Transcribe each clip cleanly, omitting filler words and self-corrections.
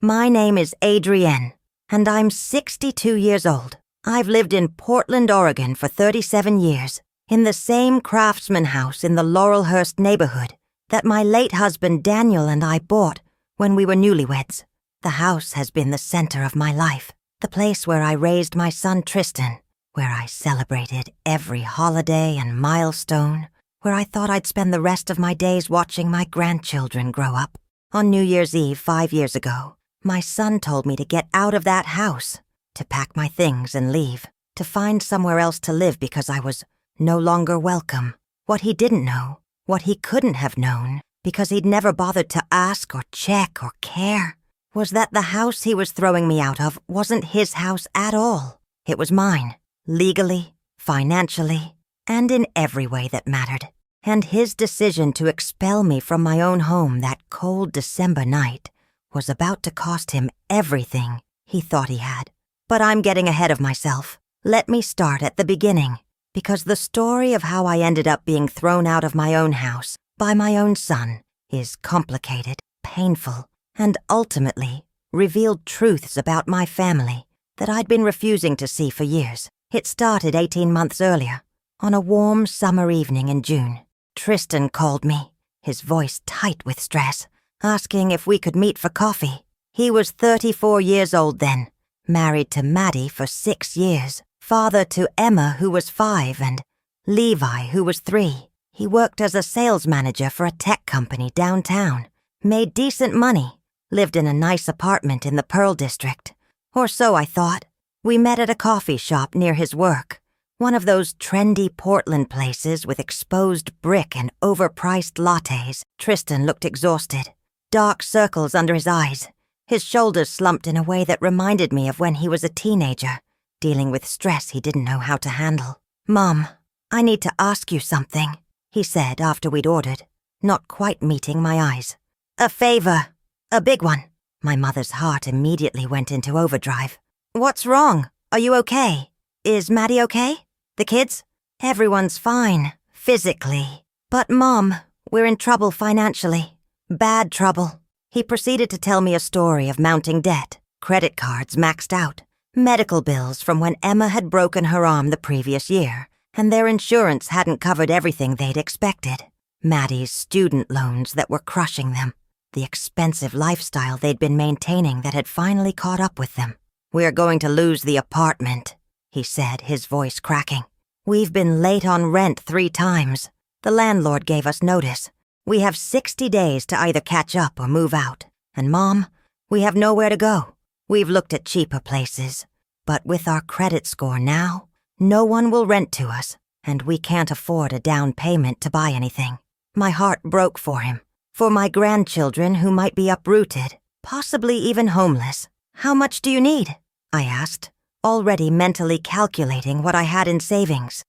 My name is Adrienne, and I'm 62 years old. I've lived in Portland, Oregon for 37 years, in the same craftsman house in the Laurelhurst neighborhood that my late husband Daniel and I bought when we were newlyweds. The house has been the center of my life, the place where I raised my son Tristan, where I celebrated every holiday and milestone, where I thought I'd spend the rest of my days watching my grandchildren grow up. On New Year's Eve 5 years ago, my son told me to get out of that house, to pack my things and leave, to find somewhere else to live because I was no longer welcome. What he didn't know, what he couldn't have known, because he'd never bothered to ask or check or care, was that the house he was throwing me out of wasn't his house at all. It was mine, legally, financially, and in every way that mattered. And his decision to expel me from my own home that cold December night was about to cost him everything he thought he had. But I'm getting ahead of myself. Let me start at the beginning, because the story of how I ended up being thrown out of my own house by my own son is complicated, painful, and ultimately revealed truths about my family that I'd been refusing to see for years. It started 18 months earlier, on a warm summer evening in June. Tristan called me, his voice tight with stress, asking if we could meet for coffee. He was 34 years old then, married to Maddie for 6 years, father to Emma, who was 5, and Levi, who was 3. He worked as a sales manager for a tech company downtown, made decent money, lived in a nice apartment in the Pearl District. Or so I thought. We met at a coffee shop near his work, one of those trendy Portland places with exposed brick and overpriced lattes. Tristan looked exhausted, dark circles under his eyes, his shoulders slumped in a way that reminded me of when he was a teenager, dealing with stress he didn't know how to handle. "Mom, I need to ask you something," he said after we'd ordered, not quite meeting my eyes. "A favor. A big one." My mother's heart immediately went into overdrive. "What's wrong? Are you okay? Is Maddie okay? The kids?" "Everyone's fine, physically. But Mom, we're in trouble financially. Bad trouble." He proceeded to tell me a story of mounting debt, credit cards maxed out, medical bills from when Emma had broken her arm the previous year, and their insurance hadn't covered everything they'd expected. Maddie's student loans that were crushing them, the expensive lifestyle they'd been maintaining that had finally caught up with them. "We're going to lose the apartment," he said, his voice cracking. "We've been late on rent 3 times. The landlord gave us notice. We have 60 days to either catch up or move out. And Mom, we have nowhere to go. We've looked at cheaper places, but with our credit score now, no one will rent to us, and we can't afford a down payment to buy anything." My heart broke for him, for my grandchildren who might be uprooted, possibly even homeless. "How much do you need?" I asked, already mentally calculating what I had in savings.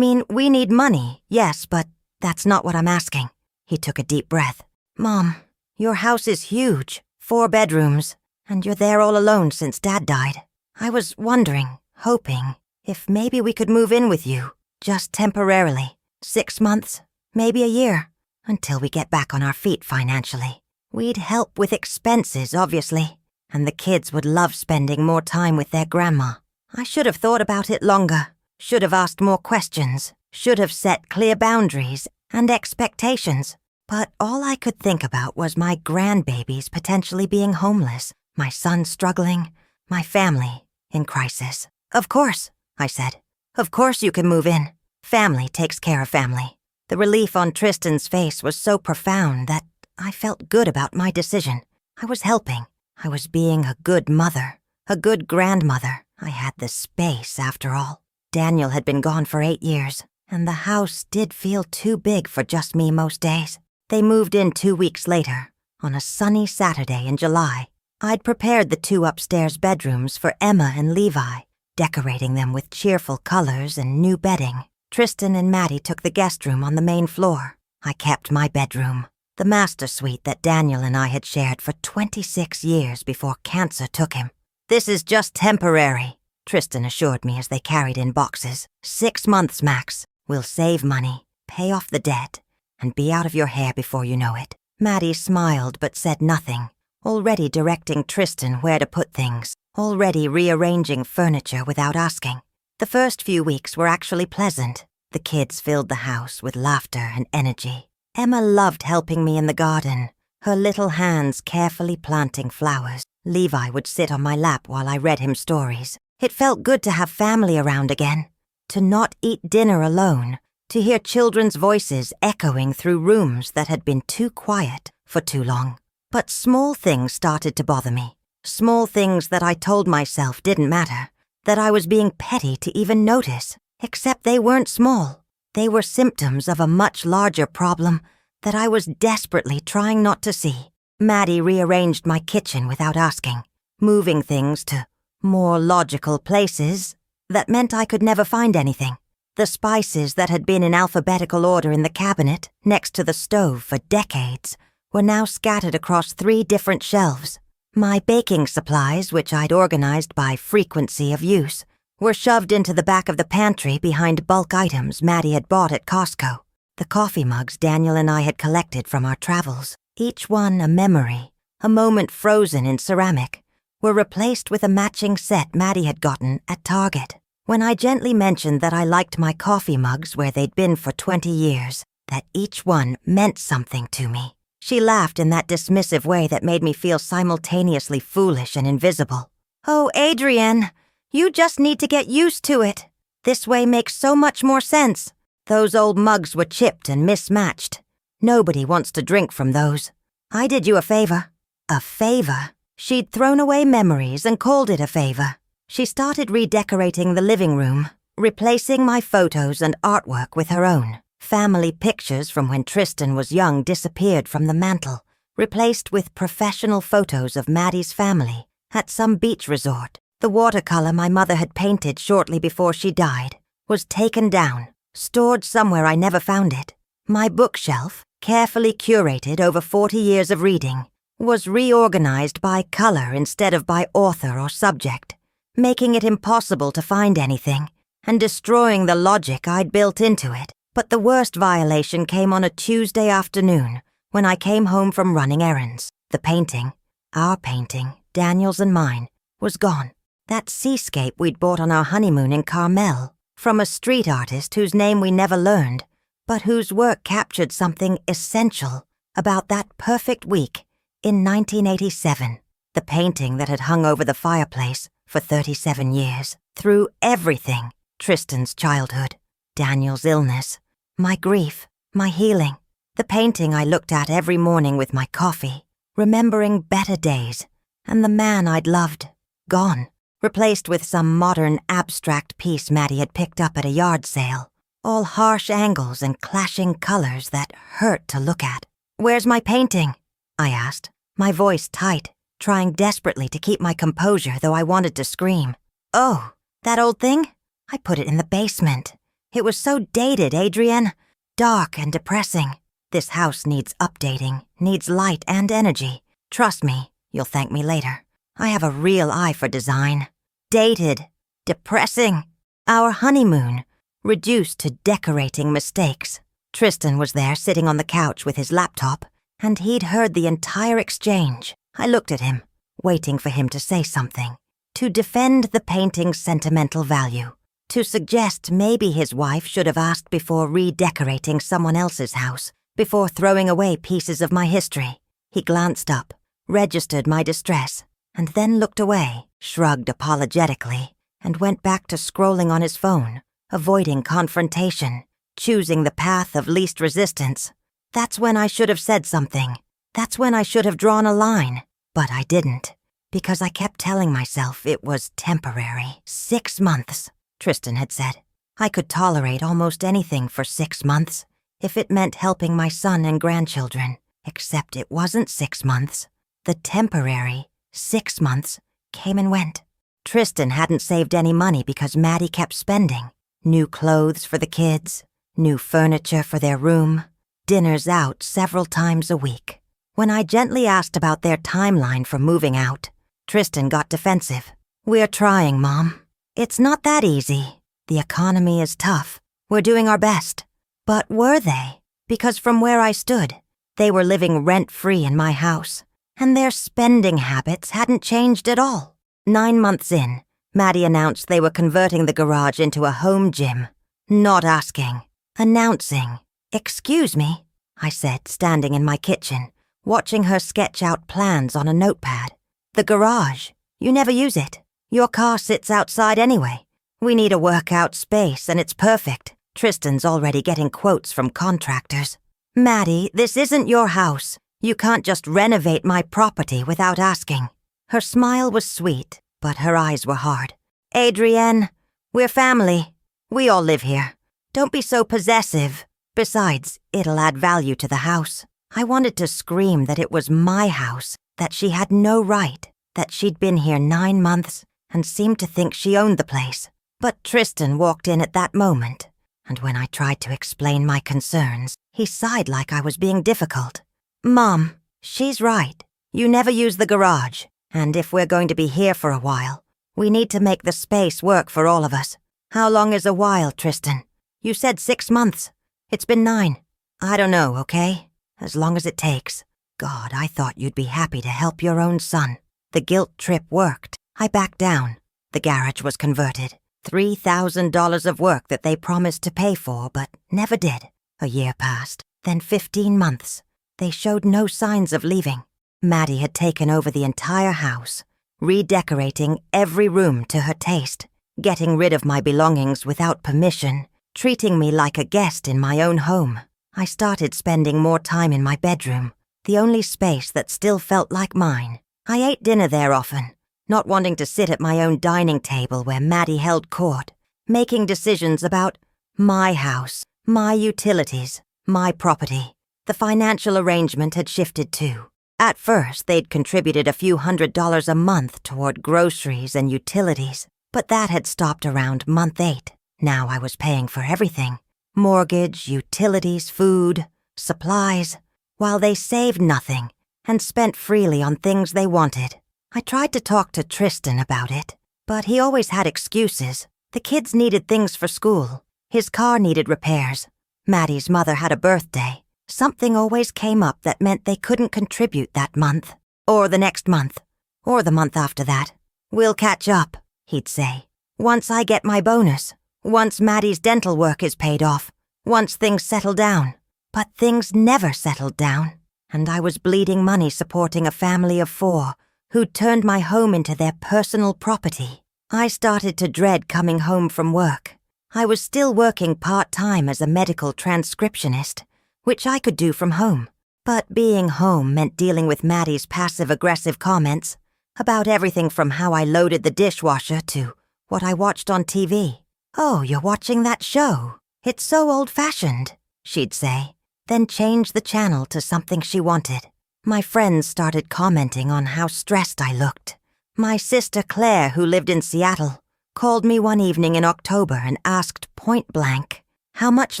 We need money, yes, but that's not what I'm asking." He took a deep breath. "Mom, your house is huge, 4 bedrooms, and you're there all alone since Dad died. I was wondering, hoping, if maybe we could move in with you, just temporarily, 6 months, maybe a year, until we get back on our feet financially. We'd help with expenses, obviously, and the kids would love spending more time with their grandma. I should have thought about it longer, should have asked more questions, should have set clear boundaries and expectations. But all I could think about was my grandbabies potentially being homeless, my son struggling, my family in crisis. "Of course," I said. "Of course you can move in. Family takes care of family." The relief on Tristan's face was so profound that I felt good about my decision. I was helping. I was being a good mother, a good grandmother. I had the space, after all. Daniel had been gone for 8 years, and the house did feel too big for just me most days. They moved in 2 weeks later, on a sunny Saturday in July. I'd prepared the 2 upstairs bedrooms for Emma and Levi, decorating them with cheerful colors and new bedding. Tristan and Maddie took the guest room on the main floor. I kept my bedroom, the master suite that Daniel and I had shared for 26 years before cancer took him. "This is just temporary," Tristan assured me as they carried in boxes. 6 months max. We'll save money, pay off the debt, and be out of your hair before you know it. Maddie smiled but said nothing, already directing Tristan where to put things, already rearranging furniture without asking. The first few weeks were actually pleasant. The kids filled the house with laughter and energy. Emma loved helping me in the garden, her little hands carefully planting flowers. Levi would sit on my lap while I read him stories. It felt good to have family around again, to not eat dinner alone, to hear children's voices echoing through rooms that had been too quiet for too long. But small things started to bother me. Small things that I told myself didn't matter, that I was being petty to even notice, except they weren't small. They were symptoms of a much larger problem that I was desperately trying not to see. Maddie rearranged my kitchen without asking, moving things to more logical places that meant I could never find anything. The spices that had been in alphabetical order in the cabinet next to the stove for decades were now scattered across 3 different shelves. My baking supplies, which I'd organized by frequency of use, were shoved into the back of the pantry behind bulk items Maddie had bought at Costco. The coffee mugs Daniel and I had collected from our travels, each one a memory, a moment frozen in ceramic, were replaced with a matching set Maddie had gotten at Target. When I gently mentioned that I liked my coffee mugs where they'd been for 20 years, that each one meant something to me, she laughed in that dismissive way that made me feel simultaneously foolish and invisible. "Oh, Adrienne, you just need to get used to it. This way makes so much more sense. Those old mugs were chipped and mismatched. Nobody wants to drink from those. I did you a favor." A favor? She'd thrown away memories and called it a favor. She started redecorating the living room, replacing my photos and artwork with her own. Family pictures from when Tristan was young disappeared from the mantel, replaced with professional photos of Maddie's family at some beach resort. The watercolor my mother had painted shortly before she died was taken down, stored somewhere I never found it. My bookshelf, carefully curated over 40 years of reading, was reorganized by color instead of by author or subject, making it impossible to find anything and destroying the logic I'd built into it. But the worst violation came on a Tuesday afternoon when I came home from running errands. The painting, our painting, Daniel's and mine, was gone. That seascape we'd bought on our honeymoon in Carmel, from a street artist whose name we never learned, but whose work captured something essential about that perfect week in 1987. The painting that had hung over the fireplace for 37 years, through everything: Tristan's childhood, Daniel's illness, my grief, my healing. The painting I looked at every morning with my coffee, remembering better days, and the man I'd loved, gone, replaced with some modern abstract piece Maddie had picked up at a yard sale, all harsh angles and clashing colors that hurt to look at. "Where's my painting?" I asked, my voice tight, trying desperately to keep my composure though I wanted to scream. "Oh, that old thing? I put it in the basement. It was so dated, Adrienne. Dark and depressing. This house needs updating, needs light and energy. Trust me, you'll thank me later. I have a real eye for design. Dated. Depressing. Our honeymoon. Reduced to decorating mistakes." Tristan was there sitting on the couch with his laptop, and he'd heard the entire exchange. I looked at him, waiting for him to say something, to defend the painting's sentimental value, to suggest maybe his wife should have asked before redecorating someone else's house, before throwing away pieces of my history. He glanced up, registered my distress, and then looked away, shrugged apologetically, and went back to scrolling on his phone, avoiding confrontation, choosing the path of least resistance. That's when I should have said something. That's when I should have drawn a line. But I didn't, because I kept telling myself it was temporary. 6 months, Tristan had said. I could tolerate almost anything for 6 months, if it meant helping my son and grandchildren. Except it wasn't 6 months. The temporary 6 months came and went. Tristan hadn't saved any money because Maddie kept spending. New clothes for the kids, new furniture for their room, dinners out several times a week. When I gently asked about their timeline for moving out, Tristan got defensive. "We're trying, Mom. It's not that easy. The economy is tough. We're doing our best." But were they? Because from where I stood, they were living rent-free in my house, And their spending habits hadn't changed at all. 9 months in, Maddie announced they were converting the garage into a home gym. Not asking. Announcing. "Excuse me," I said, standing in my kitchen, watching her sketch out plans on a notepad. "The garage. You never use it. Your car sits outside anyway. We need a workout space, and it's perfect. Tristan's already getting quotes from contractors." "Maddie, this isn't your house. You can't just renovate my property without asking." Her smile was sweet, but her eyes were hard. "Adrienne, we're family. We all live here. Don't be so possessive. Besides, it'll add value to the house." I wanted to scream that it was my house, that she had no right, that she'd been here 9 months and seemed to think she owned the place. But Tristan walked in at that moment, and when I tried to explain my concerns, he sighed like I was being difficult. "Mom, she's right. You never use the garage, and if we're going to be here for a while, we need to make the space work for all of us." "How long is a while, Tristan? You said 6 months. It's been 9. I don't know, okay? As long as it takes. God, I thought you'd be happy to help your own son." The guilt trip worked. I backed down. The garage was converted. $3,000 of work that they promised to pay for, but never did. A year passed, then 15 months. They showed no signs of leaving. Maddie had taken over the entire house, redecorating every room to her taste, getting rid of my belongings without permission, treating me like a guest in my own home. I started spending more time in my bedroom, the only space that still felt like mine. I ate dinner there often, not wanting to sit at my own dining table where Maddie held court, making decisions about my house, my utilities, my property. The financial arrangement had shifted too. At first, they'd contributed a few $100s a month toward groceries and utilities, but that had stopped around month 8. Now I was paying for everything: mortgage, utilities, food, supplies, while they saved nothing and spent freely on things they wanted. I tried to talk to Tristan about it, but he always had excuses. The kids needed things for school. His car needed repairs. Maddie's mother had a birthday. Something always came up that meant they couldn't contribute that month, or the next month, or the month after that. "We'll catch up," he'd say. "Once I get my bonus. Once Maddie's dental work is paid off. Once things settle down." But things never settled down, and I was bleeding money supporting a family of 4 who'd turned my home into their personal property. I started to dread coming home from work. I was still working part-time as a medical transcriptionist, which I could do from home. But being home meant dealing with Maddie's passive-aggressive comments about everything from how I loaded the dishwasher to what I watched on TV. "Oh, you're watching that show? It's so old-fashioned," she'd say, then change the channel to something she wanted. My friends started commenting on how stressed I looked. My sister Claire, who lived in Seattle, called me one evening in October and asked point-blank, "How much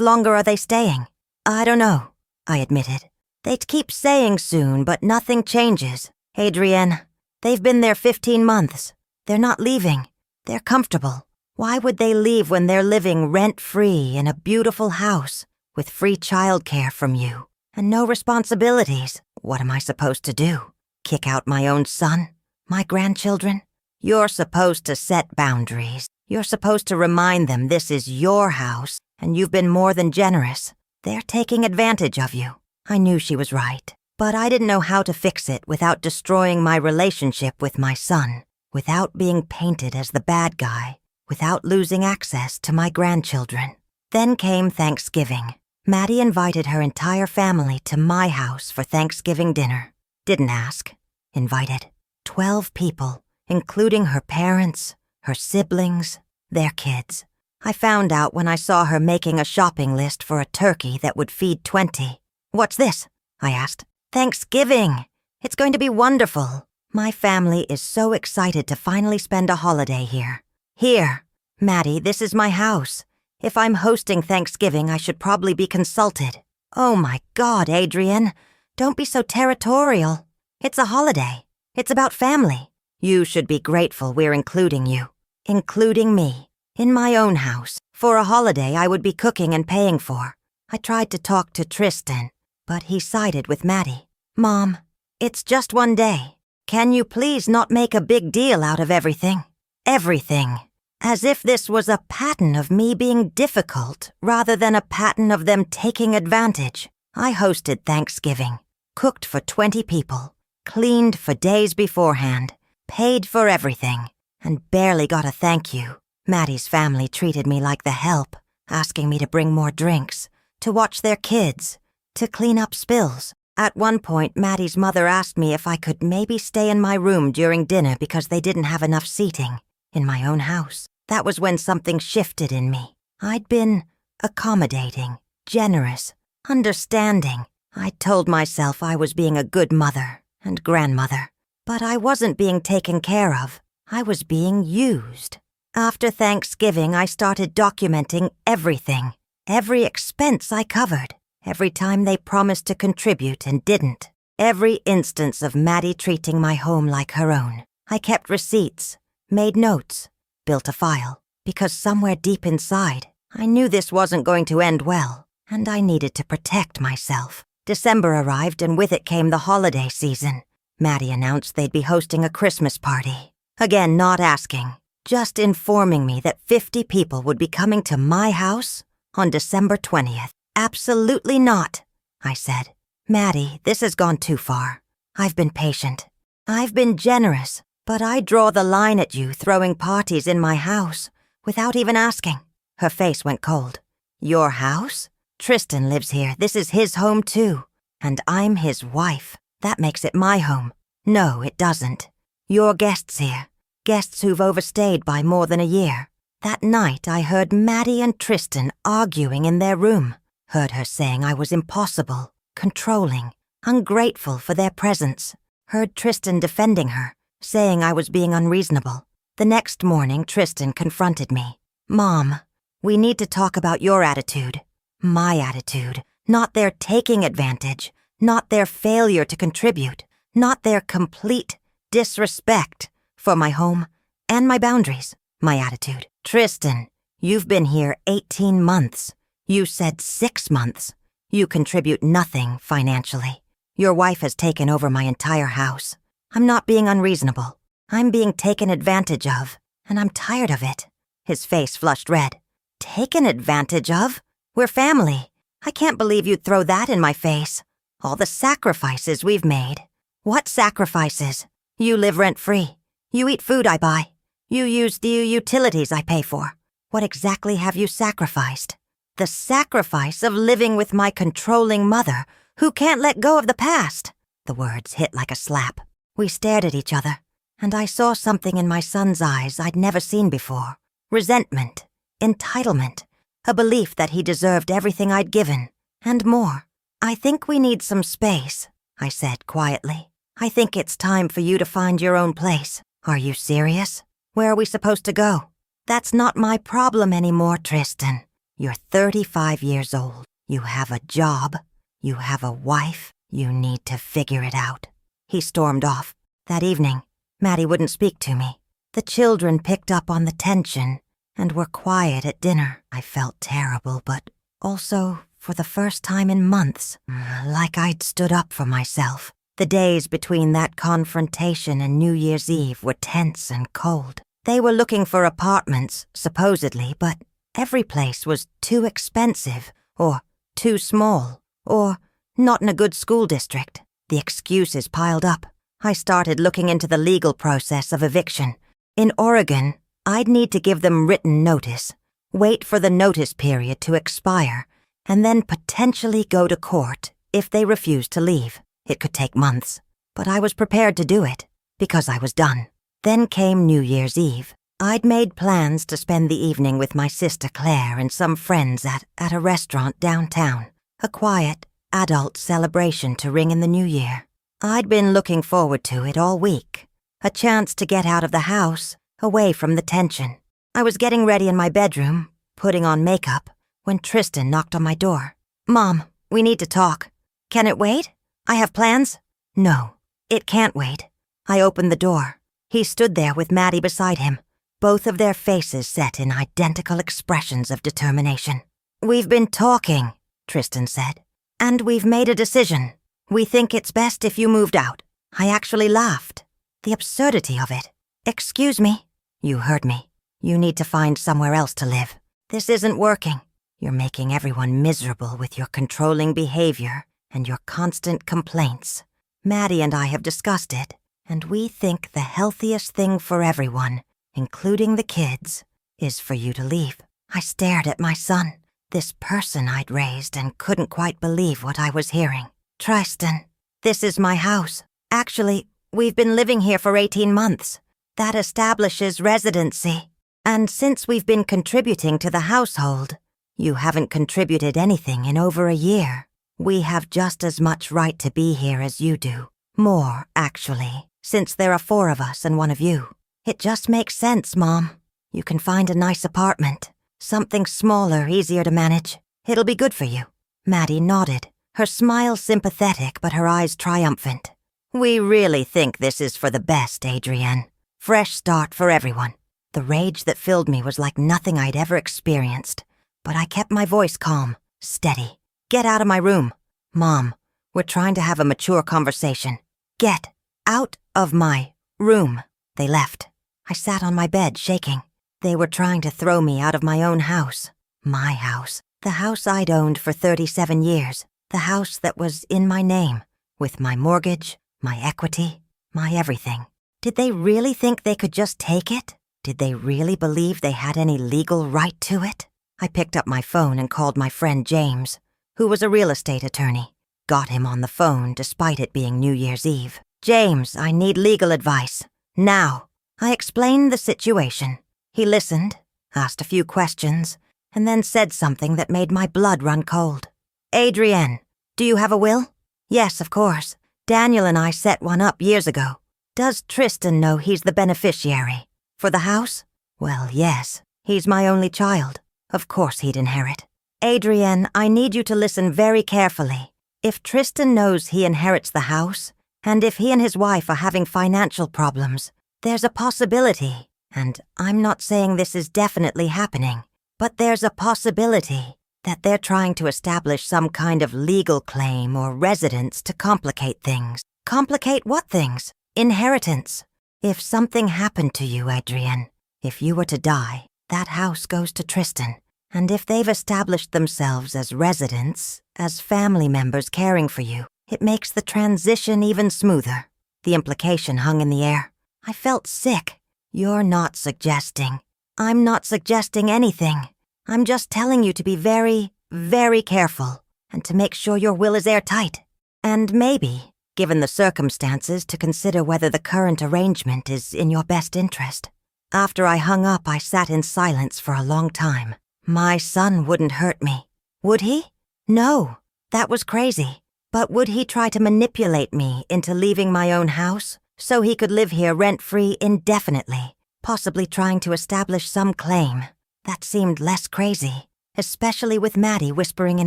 longer are they staying?" "I don't know," I admitted. "They'd keep saying soon, but nothing changes. Adrienne, they've been there 15 months. They're not leaving. They're comfortable. Why would they leave when they're living rent-free in a beautiful house with free childcare from you and no responsibilities? What am I supposed to do? Kick out my own son? My grandchildren? You're supposed to set boundaries. You're supposed to remind them this is your house and you've been more than generous. They're taking advantage of you." I knew she was right, but I didn't know how to fix it without destroying my relationship with my son, without being painted as the bad guy, without losing access to my grandchildren. Then came Thanksgiving. Maddie invited her entire family to my house for Thanksgiving dinner. Didn't ask. Invited. 12 people, including her parents, her siblings, their kids. I found out when I saw her making a shopping list for a turkey that would feed 20. "What's this?" I asked. "Thanksgiving. It's going to be wonderful. My family is so excited to finally spend a holiday here. Here, Maddie, this is my house. If I'm hosting Thanksgiving, I should probably be consulted." "Oh my God, Adrienne, don't be so territorial. It's a holiday. It's about family. You should be grateful we're including you. Including me. In my own house, for a holiday I would be cooking and paying for." I tried to talk to Tristan, but he sided with Maddie. "Mom, It's just one day. Can you please not make a big deal out of everything? Everything. As if this was a pattern of me being difficult rather than a pattern of them taking advantage. I hosted Thanksgiving, cooked for 20 people, cleaned for days beforehand, paid for everything, and barely got a thank you. Maddie's family treated me like the help, asking me to bring more drinks, to watch their kids, to clean up spills. At one point, Maddie's mother asked me if I could maybe stay in my room during dinner because they didn't have enough seating in my own house. That was when something shifted in me. I'd been accommodating, generous, understanding. I told myself I was being a good mother and grandmother, but I wasn't being taken care of. I was being used. After Thanksgiving, I started documenting everything, every expense I covered, every time they promised to contribute and didn't, every instance of Maddie treating my home like her own. I kept receipts, made notes, built a file, because somewhere deep inside, I knew this wasn't going to end well, and I needed to protect myself. December arrived, and with it came the holiday season. Maddie announced they'd be hosting a Christmas party. Again, not asking, just informing me that 50 people would be coming to my house on December 20th. Absolutely not, I said. Maddie, this has gone too far. I've been patient. I've been generous, but I draw the line at you throwing parties in my house without even asking. Her face went cold. Your house? Tristan lives here. This is his home too. And I'm his wife. That makes it my home. No, it doesn't. Your guests here. Guests who've overstayed by more than a year. That night I heard Maddie and Tristan arguing in their room. Heard her saying I was impossible, controlling, ungrateful for their presence. Heard Tristan defending her, saying I was being unreasonable. The next morning, Tristan confronted me. Mom, we need to talk about your attitude. My attitude. Not their taking advantage. Not their failure to contribute. Not their complete disrespect for my home and my boundaries. My attitude. Tristan, you've been here 18 months. You said 6 months. You contribute nothing financially. Your wife has taken over my entire house. I'm not being unreasonable. I'm being taken advantage of, and I'm tired of it. His face flushed red. Taken advantage of? We're family. I can't believe you'd throw that in my face. All the sacrifices we've made. What sacrifices? You live rent-free. You eat food I buy. You use the utilities I pay for. What exactly have you sacrificed? The sacrifice of living with my controlling mother, who can't let go of the past. The words hit like a slap. We stared at each other, and I saw something in my son's eyes I'd never seen before. Resentment, entitlement, a belief that he deserved everything I'd given, and more. I think we need some space, I said quietly. I think it's time for you to find your own place. Are you serious? Where are we supposed to go? That's not my problem anymore, Tristan. You're 35 years old. You have a job. You have a wife. You need to figure it out. He stormed off. That evening, Maddie wouldn't speak to me. The children picked up on the tension and were quiet at dinner. I felt terrible, but also, for the first time in months, like I'd stood up for myself. The days between that confrontation and New Year's Eve were tense and cold. They were looking for apartments, supposedly, but every place was too expensive, or too small, or not in a good school district. The excuses piled up. I started looking into the legal process of eviction. In Oregon, I'd need to give them written notice, wait for the notice period to expire, and then potentially go to court if they refused to leave. It could take months, but I was prepared to do it, because I was done. Then came New Year's Eve. I'd made plans to spend the evening with my sister Claire and some friends at a restaurant downtown. A quiet, adult celebration to ring in the new year. I'd been looking forward to it all week. A chance to get out of the house, away from the tension. I was getting ready in my bedroom, putting on makeup, when Tristan knocked on my door. Mom, we need to talk. Can it wait? I have plans? No, it can't wait. I opened the door. He stood there with Maddie beside him, both of their faces set in identical expressions of determination. We've been talking, Tristan said, and we've made a decision. We think it's best if you moved out. I actually laughed. The absurdity of it. "Excuse me." "You heard me. You need to find somewhere else to live. This isn't working. You're making everyone miserable with your controlling behavior and your constant complaints. Maddie and I have discussed it, and we think the healthiest thing for everyone, including the kids, is for you to leave." I stared at my son, this person I'd raised, and couldn't quite believe what I was hearing. "Tristan, this is my house. Actually, we've been living here for 18 months. That establishes residency. And since we've been contributing to the household, you haven't contributed anything in over a year. We have just as much right to be here as you do. More, actually, since there are 4 of us and 1 of you. It just makes sense, Mom. You can find a nice apartment. Something smaller, easier to manage. It'll be good for you." Maddie nodded, her smile sympathetic but her eyes triumphant. "We really think this is for the best, Adrienne. Fresh start for everyone." The rage that filled me was like nothing I'd ever experienced, but I kept my voice calm, steady. "Get out of my room. Mom, we're trying to have a mature conversation. Get out of my room." They left. I sat on my bed, shaking. They were trying to throw me out of my own house. My house. The house I'd owned for 37 years. The house that was in my name, with my mortgage, my equity, my everything. Did they really think they could just take it? Did they really believe they had any legal right to it? I picked up my phone and called my friend James, who was a real estate attorney. Got him on the phone despite it being New Year's Eve. "James, I need legal advice. Now." I explained the situation. He listened, asked a few questions, and then said something that made my blood run cold. "Adrienne, do you have a will?" "Yes, of course. Daniel and I set one up years ago." "Does Tristan know he's the beneficiary? For the house?" "Well, yes. He's my only child. Of course he'd inherit." "Adrienne, I need you to listen very carefully. If Tristan knows he inherits the house, and if he and his wife are having financial problems, there's a possibility. And I'm not saying this is definitely happening, but there's a possibility that they're trying to establish some kind of legal claim or residence to complicate things." "Complicate what things?" "Inheritance. If something happened to you, Adrienne, if you were to die, that house goes to Tristan. And if they've established themselves as residents, as family members caring for you, it makes the transition even smoother." The implication hung in the air. I felt sick. "You're not suggesting." "I'm not suggesting anything. I'm just telling you to be very, very careful, and to make sure your will is airtight. And maybe, given the circumstances, to consider whether the current arrangement is in your best interest." After I hung up, I sat in silence for a long time. My son wouldn't hurt me. Would he? No, that was crazy. But would he try to manipulate me into leaving my own house so he could live here rent-free indefinitely, possibly trying to establish some claim? That seemed less crazy, especially with Maddie whispering in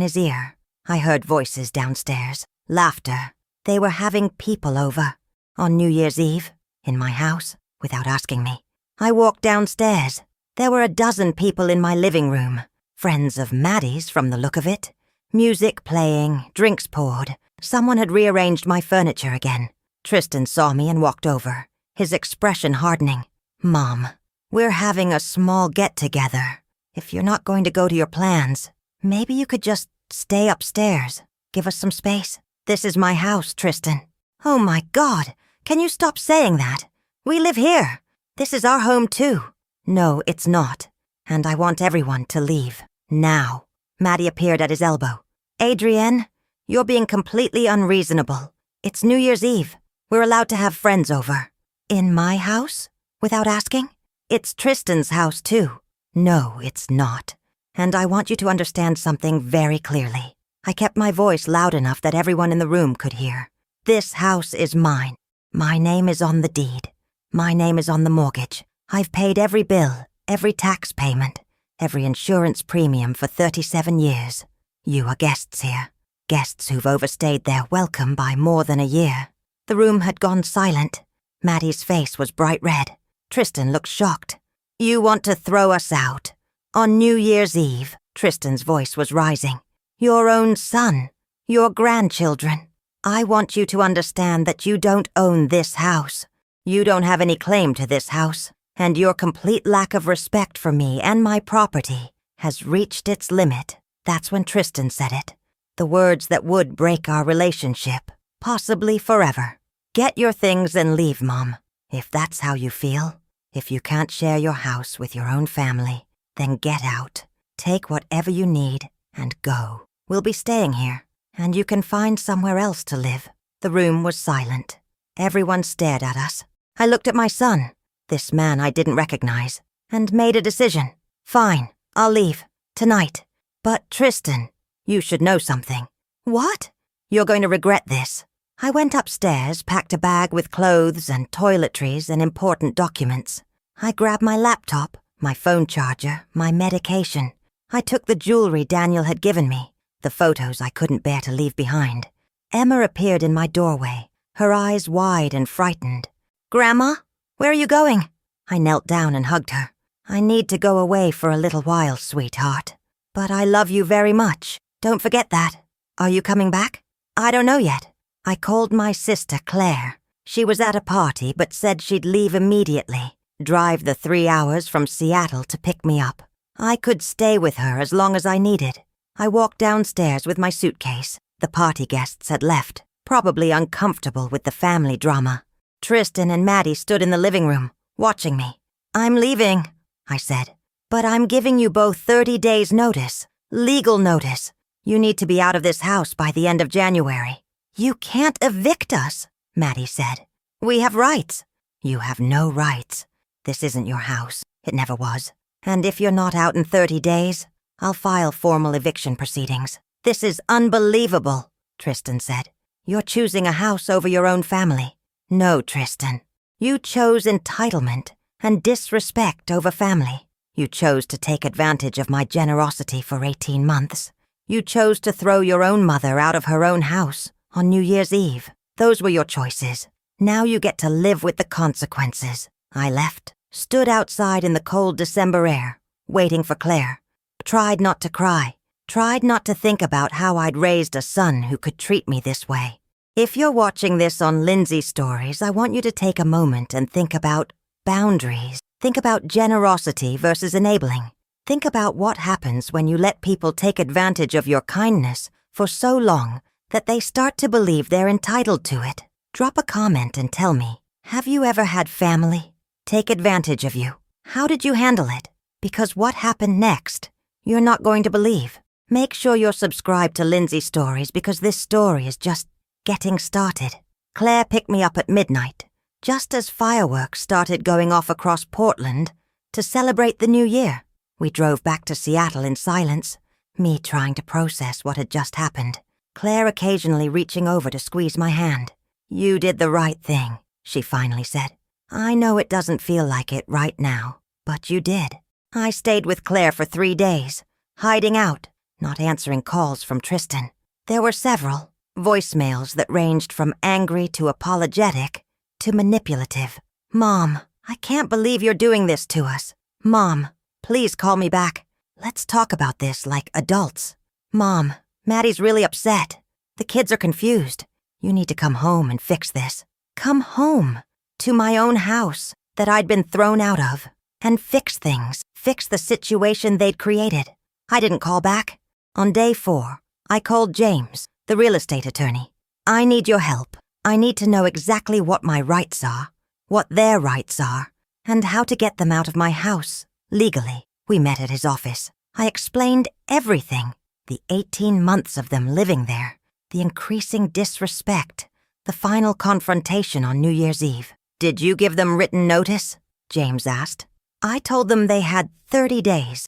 his ear. I heard voices downstairs, laughter. They were having people over. On New Year's Eve, in my house, without asking me. I walked downstairs. There were a dozen people in my living room, friends of Maddie's from the look of it. Music playing, drinks poured. Someone had rearranged my furniture again. Tristan saw me and walked over, his expression hardening. "Mom, we're having a small get-together. If you're not going to go to your plans, maybe you could just stay upstairs. Give us some space. This is my house, Tristan." "Oh my God, can you stop saying that? We live here. This is our home too." "No, it's not. And I want everyone to leave. Now." Maddie appeared at his elbow. "Adrienne, you're being completely unreasonable. It's New Year's Eve. We're allowed to have friends over." "In my house? Without asking?" "It's Tristan's house too." "No, it's not. And I want you to understand something very clearly." I kept my voice loud enough that everyone in the room could hear. "This house is mine. My name is on the deed. My name is on the mortgage. I've paid every bill, every tax payment, every insurance premium for 37 years. You are guests here. Guests who've overstayed their welcome by more than a year." The room had gone silent. Maddie's face was bright red. Tristan looked shocked. "You want to throw us out? On New Year's Eve?" Tristan's voice was rising. "Your own son. Your grandchildren. I want you to understand that you don't own this house. You don't have any claim to this house, and your complete lack of respect for me and my property has reached its limit. That's when Tristan said it. The words that would break our relationship, possibly forever. Get your things and leave, Mom, if that's how you feel. If you can't share your house with your own family, then get out. Take whatever you need and go. We'll be staying here, and you can find somewhere else to live. The room was silent. Everyone stared at us. I looked at my son, this man I didn't recognize, and made a decision. Fine, I'll leave. Tonight. But Tristan, you should know something. What? You're going to regret this. I went upstairs, packed a bag with clothes and toiletries and important documents. I grabbed my laptop, my phone charger, my medication. I took the jewelry Daniel had given me, the photos I couldn't bear to leave behind. Emma appeared in my doorway, her eyes wide and frightened. Grandma, where are you going? I knelt down and hugged her. I need to go away for a little while, sweetheart. But I love you very much. Don't forget that. Are you coming back? I don't know yet. I called my sister Claire. She was at a party but said she'd leave immediately, drive the 3 hours from Seattle to pick me up. I could stay with her as long as I needed. I walked downstairs with my suitcase. The party guests had left, probably uncomfortable with the family drama. Tristan and Maddie stood in the living room, watching me. I'm leaving, I said. But I'm giving you both 30 days notice, legal notice. You need to be out of this house by the end of January. You can't evict us, Maddie said. We have rights. You have no rights. This isn't your house. It never was. And if you're not out in 30 days, I'll file formal eviction proceedings. This is unbelievable, Tristan said. You're choosing a house over your own family. No, Tristan. You chose entitlement and disrespect over family. You chose to take advantage of my generosity for 18 months. You chose to throw your own mother out of her own house on New Year's Eve. Those were your choices. Now you get to live with the consequences. I left, stood outside in the cold December air, waiting for Claire. Tried not to cry. Tried not to think about how I'd raised a son who could treat me this way. If you're watching this on Lindsay Stories, I want you to take a moment and think about boundaries. Think about generosity versus enabling. Think about what happens when you let people take advantage of your kindness for so long that they start to believe they're entitled to it. Drop a comment and tell me, have you ever had family take advantage of you? How did you handle it? Because what happened next, you're not going to believe. Make sure you're subscribed to Lindsay Stories because this story is just getting started. Claire picked me up at midnight, just as fireworks started going off across Portland to celebrate the new year. We drove back to Seattle in silence, me trying to process what had just happened. Claire occasionally reaching over to squeeze my hand. You did the right thing, she finally said. I know it doesn't feel like it right now, but you did. I stayed with Claire for 3 days, hiding out, not answering calls from Tristan. There were several voicemails that ranged from angry to apologetic to manipulative. Mom, I can't believe you're doing this to us. Mom, please call me back. Let's talk about this like adults. Mom, Maddie's really upset. The kids are confused. You need to come home and fix this. Come home to my own house that I'd been thrown out of and fix things, fix the situation they'd created. I didn't call back. On day 4, I called James, the real estate attorney. I need your help. I need to know exactly what my rights are, what their rights are, and how to get them out of my house, legally. We met at his office. I explained everything. The 18 months of them living there, the increasing disrespect, the final confrontation on New Year's Eve. Did you give them written notice? James asked. I told them they had 30 days.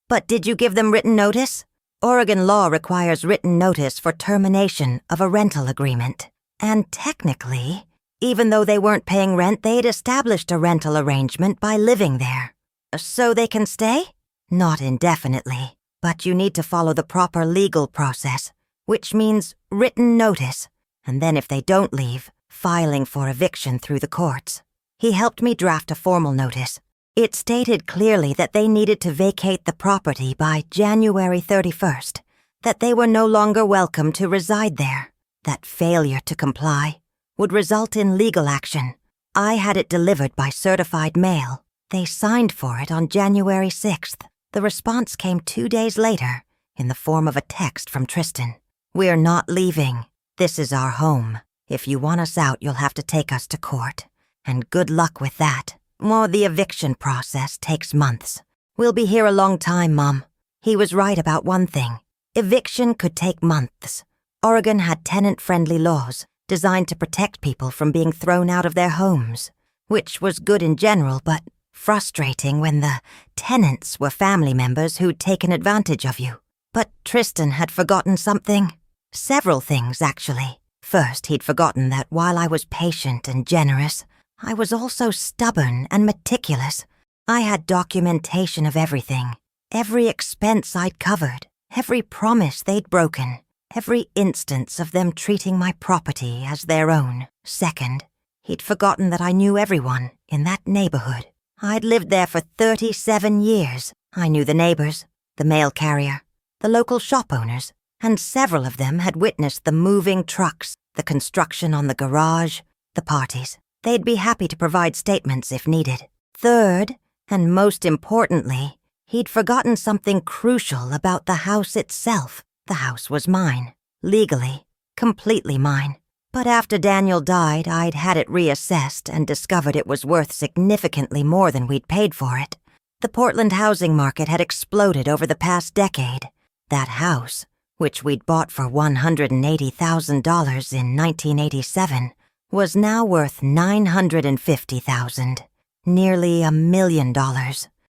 But did you give them written notice? Oregon law requires written notice for termination of a rental agreement. And technically, even though they weren't paying rent, they'd established a rental arrangement by living there. So they can stay? Not indefinitely. But you need to follow the proper legal process, which means written notice, and then if they don't leave, filing for eviction through the courts. He helped me draft a formal notice. It stated clearly that they needed to vacate the property by January 31st, that they were no longer welcome to reside there. that failure to comply would result in legal action. I had it delivered by certified mail. They signed for it on January 6th. The response came 2 days later in the form of a text from Tristan. "We're not leaving. This is our home. If you want us out, you'll have to take us to court. And good luck with that. Well, the eviction process takes months. We'll be here a long time, Mom." He was right about one thing. Eviction could take months. Oregon had tenant-friendly laws designed to protect people from being thrown out of their homes, which was good in general, but frustrating when the tenants were family members who'd taken advantage of you. But Tristan had forgotten something. Several things, actually. First, he'd forgotten that while I was patient and generous, I was also stubborn and meticulous. I had documentation of everything. Every expense I'd covered, every promise they'd broken, every instance of them treating my property as their own. Second, he'd forgotten that I knew everyone in that neighborhood. I'd lived there for 37 years. I knew the neighbors, the mail carrier, the local shop owners, and several of them had witnessed the moving trucks, the construction on the garage, the parties. They'd be happy to provide statements if needed. Third, and most importantly, he'd forgotten something crucial about the house itself. The house was mine, legally, completely mine. But after Daniel died, I'd had it reassessed and discovered it was worth significantly more than we'd paid for it. The Portland housing market had exploded over the past decade. That house, which we'd bought for $180,000 in 1987, was now worth $950,000, nearly $1 million.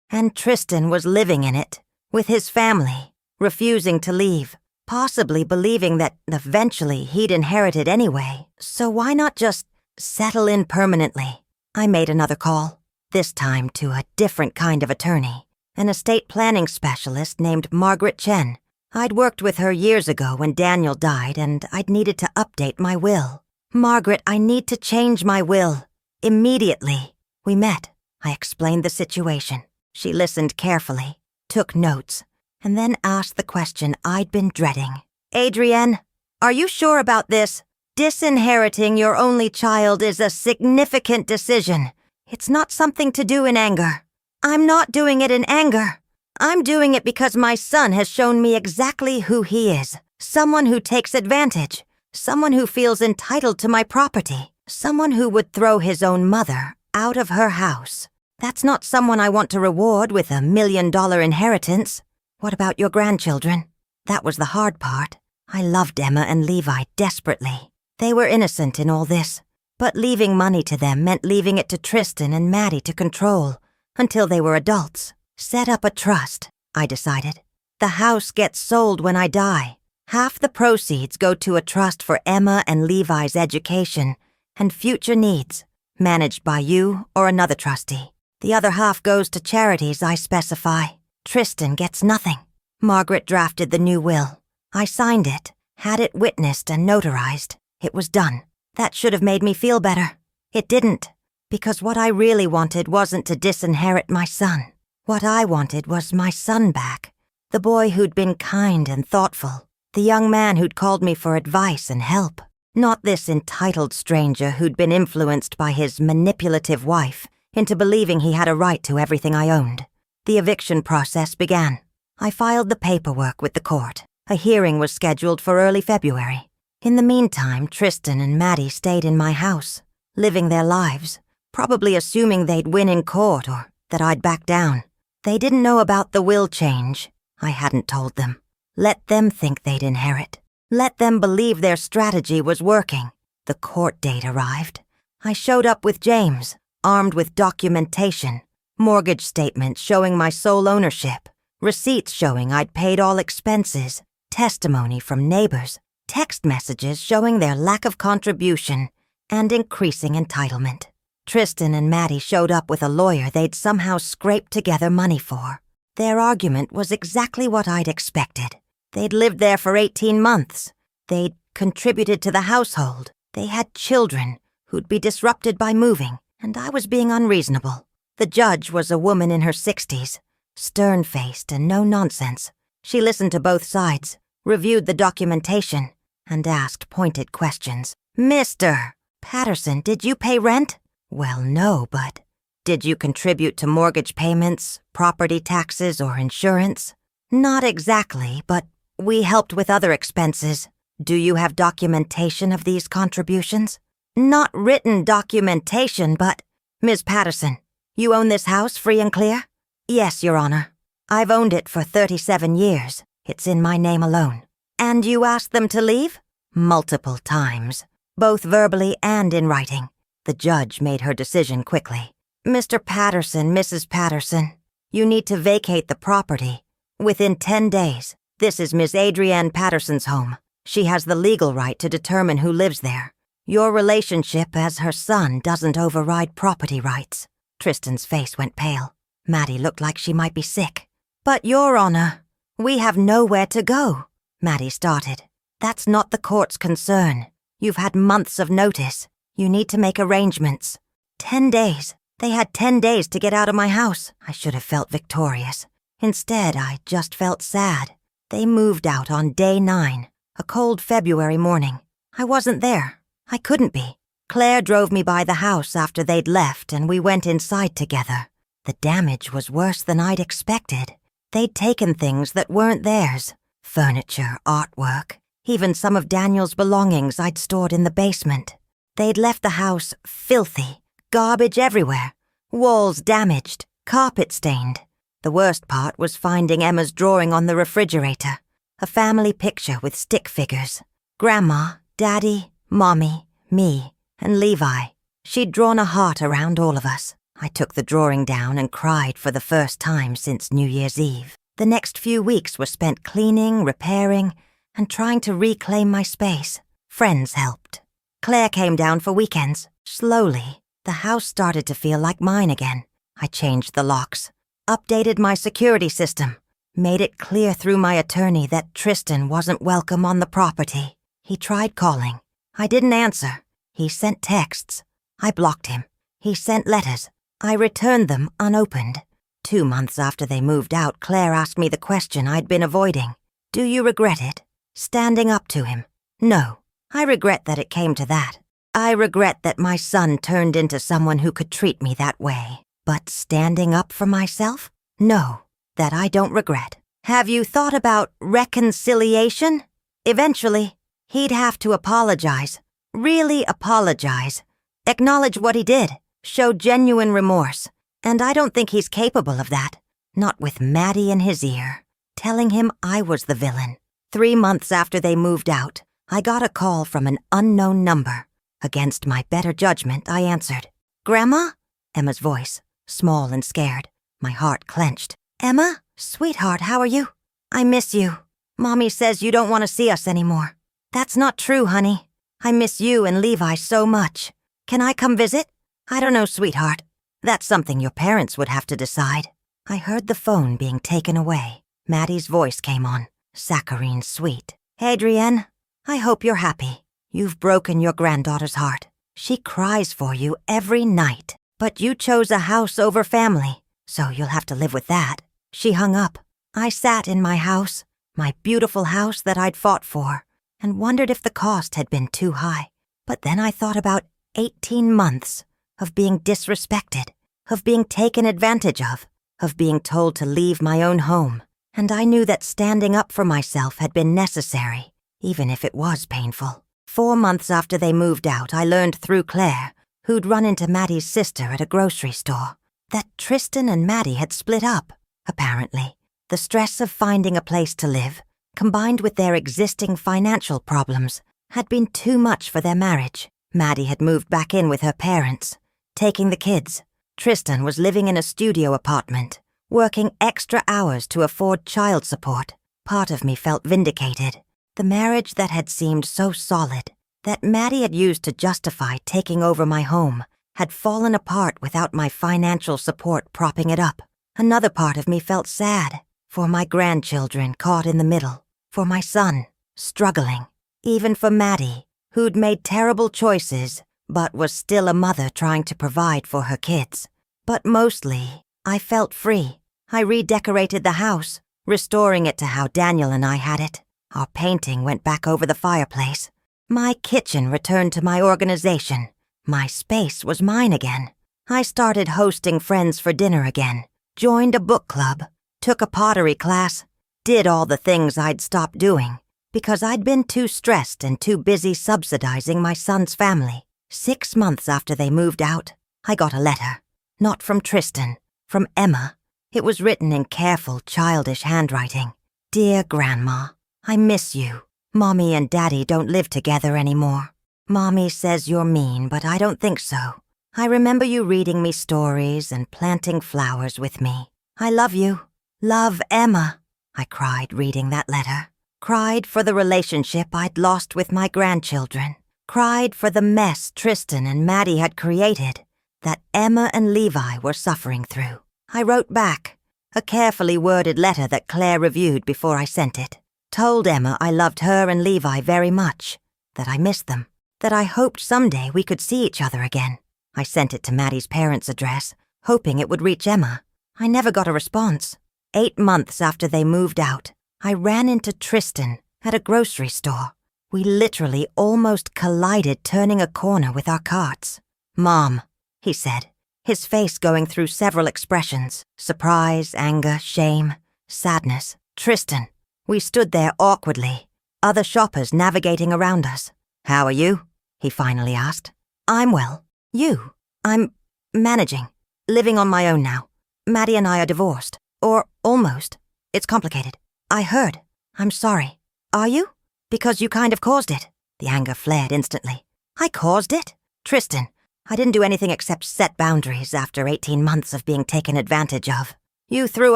And Tristan was living in it, with his family, refusing to leave, possibly believing that eventually he'd inherit it anyway. So why not just settle in permanently? I made another call, this time to a different kind of attorney, an estate planning specialist named Margaret Chen. I'd worked with her years ago when Daniel died, and I'd needed to update my will. "Margaret, I need to change my will. Immediately." We met. I explained the situation. She listened carefully, took notes, and then asked the question I'd been dreading. "Adrienne, are you sure about this? Disinheriting your only child is a significant decision. It's not something to do in anger." "I'm not doing it in anger. I'm doing it because my son has shown me exactly who he is. Someone who takes advantage. Someone who feels entitled to my property. Someone who would throw his own mother out of her house. That's not someone I want to reward with $1 million inheritance." "What about your grandchildren?" That was the hard part. I loved Emma and Levi desperately. They were innocent in all this, but leaving money to them meant leaving it to Tristan and Maddie to control until they were adults. "Set up a trust," I decided. "The house gets sold when I die. Half the proceeds go to a trust for Emma and Levi's education and future needs, managed by you or another trustee. The other half goes to charities I specify. Tristan gets nothing." Margaret drafted the new will. I signed it, had it witnessed and notarized. It was done. That should have made me feel better. It didn't, because what I really wanted wasn't to disinherit my son. What I wanted was my son back, the boy who'd been kind and thoughtful, the young man who'd called me for advice and help, not this entitled stranger who'd been influenced by his manipulative wife into believing he had a right to everything I owned. The eviction process began. I filed the paperwork with the court. A hearing was scheduled for early February. In the meantime, Tristan and Maddie stayed in my house, living their lives, probably assuming they'd win in court or that I'd back down. They didn't know about the will change. I hadn't told them. Let them think they'd inherit. Let them believe their strategy was working. The court date arrived. I showed up with James, armed with documentation, mortgage statements showing my sole ownership, receipts showing I'd paid all expenses, testimony from neighbors, text messages showing their lack of contribution and increasing entitlement. Tristan and Maddie showed up with a lawyer they'd somehow scraped together money for. Their argument was exactly what I'd expected. They'd lived there for 18 months. They'd contributed to the household. They had children who'd be disrupted by moving, and I was being unreasonable. The judge was a woman in her 60s, stern-faced and no nonsense. She listened to both sides, reviewed the documentation, and asked pointed questions. Mr. Patterson, did you pay rent? Well, no, but did you contribute to mortgage payments, property taxes, or insurance? Not exactly, but we helped with other expenses. Do you have documentation of these contributions? Not written documentation, but... Ms. Patterson, you own this house free and clear? Yes, Your Honor. I've owned it for 37 years. It's in my name alone. And you asked them to leave? Multiple times, both verbally and in writing. The judge made her decision quickly. Mr. Patterson, Mrs. Patterson, you need to vacate the property within 10 days. This is Miss Adrienne Patterson's home. She has the legal right to determine who lives there. Your relationship as her son doesn't override property rights. Tristan's face went pale. Maddie looked like she might be sick. But, Your Honor, we have nowhere to go, Maddie started. That's not the court's concern. You've had months of notice. You need to make arrangements. 10 days. They had 10 days to get out of my house. I should have felt victorious. Instead, I just felt sad. They moved out on day 9, a cold February morning. I wasn't there. I couldn't be. Claire drove me by the house after they'd left, and we went inside together. The damage was worse than I'd expected. They'd taken things that weren't theirs. Furniture, artwork, even some of Daniel's belongings I'd stored in the basement. They'd left the house filthy, garbage everywhere, walls damaged, carpet stained. The worst part was finding Emma's drawing on the refrigerator, a family picture with stick figures. Grandma, Daddy, Mommy, me, and Levi. She'd drawn a heart around all of us. I took the drawing down and cried for the first time since New Year's Eve. The next few weeks were spent cleaning, repairing, and trying to reclaim my space. Friends helped. Claire came down for weekends. Slowly, the house started to feel like mine again. I changed the locks, updated my security system, made it clear through my attorney that Tristan wasn't welcome on the property. He tried calling. I didn't answer. He sent texts. I blocked him. He sent letters. I returned them unopened. 2 months after they moved out, Claire asked me the question I'd been avoiding. Do you regret it? Standing up to him? No. I regret that it came to that. I regret that my son turned into someone who could treat me that way. But standing up for myself? No. That I don't regret. Have you thought about reconciliation? Eventually, he'd have to apologize. Really apologize. Acknowledge what he did. Show genuine remorse. And I don't think he's capable of that. Not with Maddie in his ear, telling him I was the villain. 3 months after they moved out, I got a call from an unknown number. Against my better judgment, I answered. Grandma? Emma's voice, small and scared. My heart clenched. Emma? Sweetheart, how are you? I miss you. Mommy says you don't want to see us anymore. That's not true, honey. I miss you and Levi so much. Can I come visit? I don't know, sweetheart. That's something your parents would have to decide. I heard the phone being taken away. Maddie's voice came on, saccharine sweet. Adrienne, I hope you're happy. You've broken your granddaughter's heart. She cries for you every night. But you chose a house over family, so you'll have to live with that. She hung up. I sat in my house, my beautiful house that I'd fought for, and wondered if the cost had been too high. But then I thought about 18 months of being disrespected, of being taken advantage of being told to leave my own home. And I knew that standing up for myself had been necessary, even if it was painful. 4 months after they moved out, I learned through Claire, who'd run into Maddie's sister at a grocery store, that Tristan and Maddie had split up, apparently. The stress of finding a place to live, combined with their existing financial problems, had been too much for their marriage. Maddie had moved back in with her parents, taking the kids. Tristan was living in a studio apartment, working extra hours to afford child support. Part of me felt vindicated. The marriage that had seemed so solid, that Maddie had used to justify taking over my home, had fallen apart without my financial support propping it up. Another part of me felt sad, for my grandchildren caught in the middle, for my son, struggling, even for Maddie, who'd made terrible choices, but was still a mother trying to provide for her kids. But mostly, I felt free. I redecorated the house, restoring it to how Daniel and I had it. Our painting went back over the fireplace. My kitchen returned to my organization. My space was mine again. I started hosting friends for dinner again, joined a book club, took a pottery class, did all the things I'd stopped doing because I'd been too stressed and too busy subsidizing my son's family. 6 months after they moved out, I got a letter. Not from Tristan, from Emma. It was written in careful, childish handwriting. Dear Grandma, I miss you. Mommy and Daddy don't live together anymore. Mommy says you're mean, but I don't think so. I remember you reading me stories and planting flowers with me. I love you. Love, Emma. I cried reading that letter. Cried for the relationship I'd lost with my grandchildren. Cried for the mess Tristan and Maddie had created that Emma and Levi were suffering through. I wrote back, a carefully worded letter that Claire reviewed before I sent it. Told Emma I loved her and Levi very much, that I missed them, that I hoped someday we could see each other again. I sent it to Maddie's parents' address, hoping it would reach Emma. I never got a response. 8 months after they moved out, I ran into Tristan at a grocery store. We literally almost collided turning a corner with our carts. Mom, he said, his face going through several expressions: surprise, anger, shame, sadness. Tristan. We stood there awkwardly, other shoppers navigating around us. How are you? He finally asked. I'm well. You? I'm managing. Living on my own now. Maddie and I are divorced. Or almost. It's complicated. I heard. I'm sorry. Are you? Because you kind of caused it. The anger flared instantly. I caused it? Tristan, I didn't do anything except set boundaries after 18 months of being taken advantage of. You threw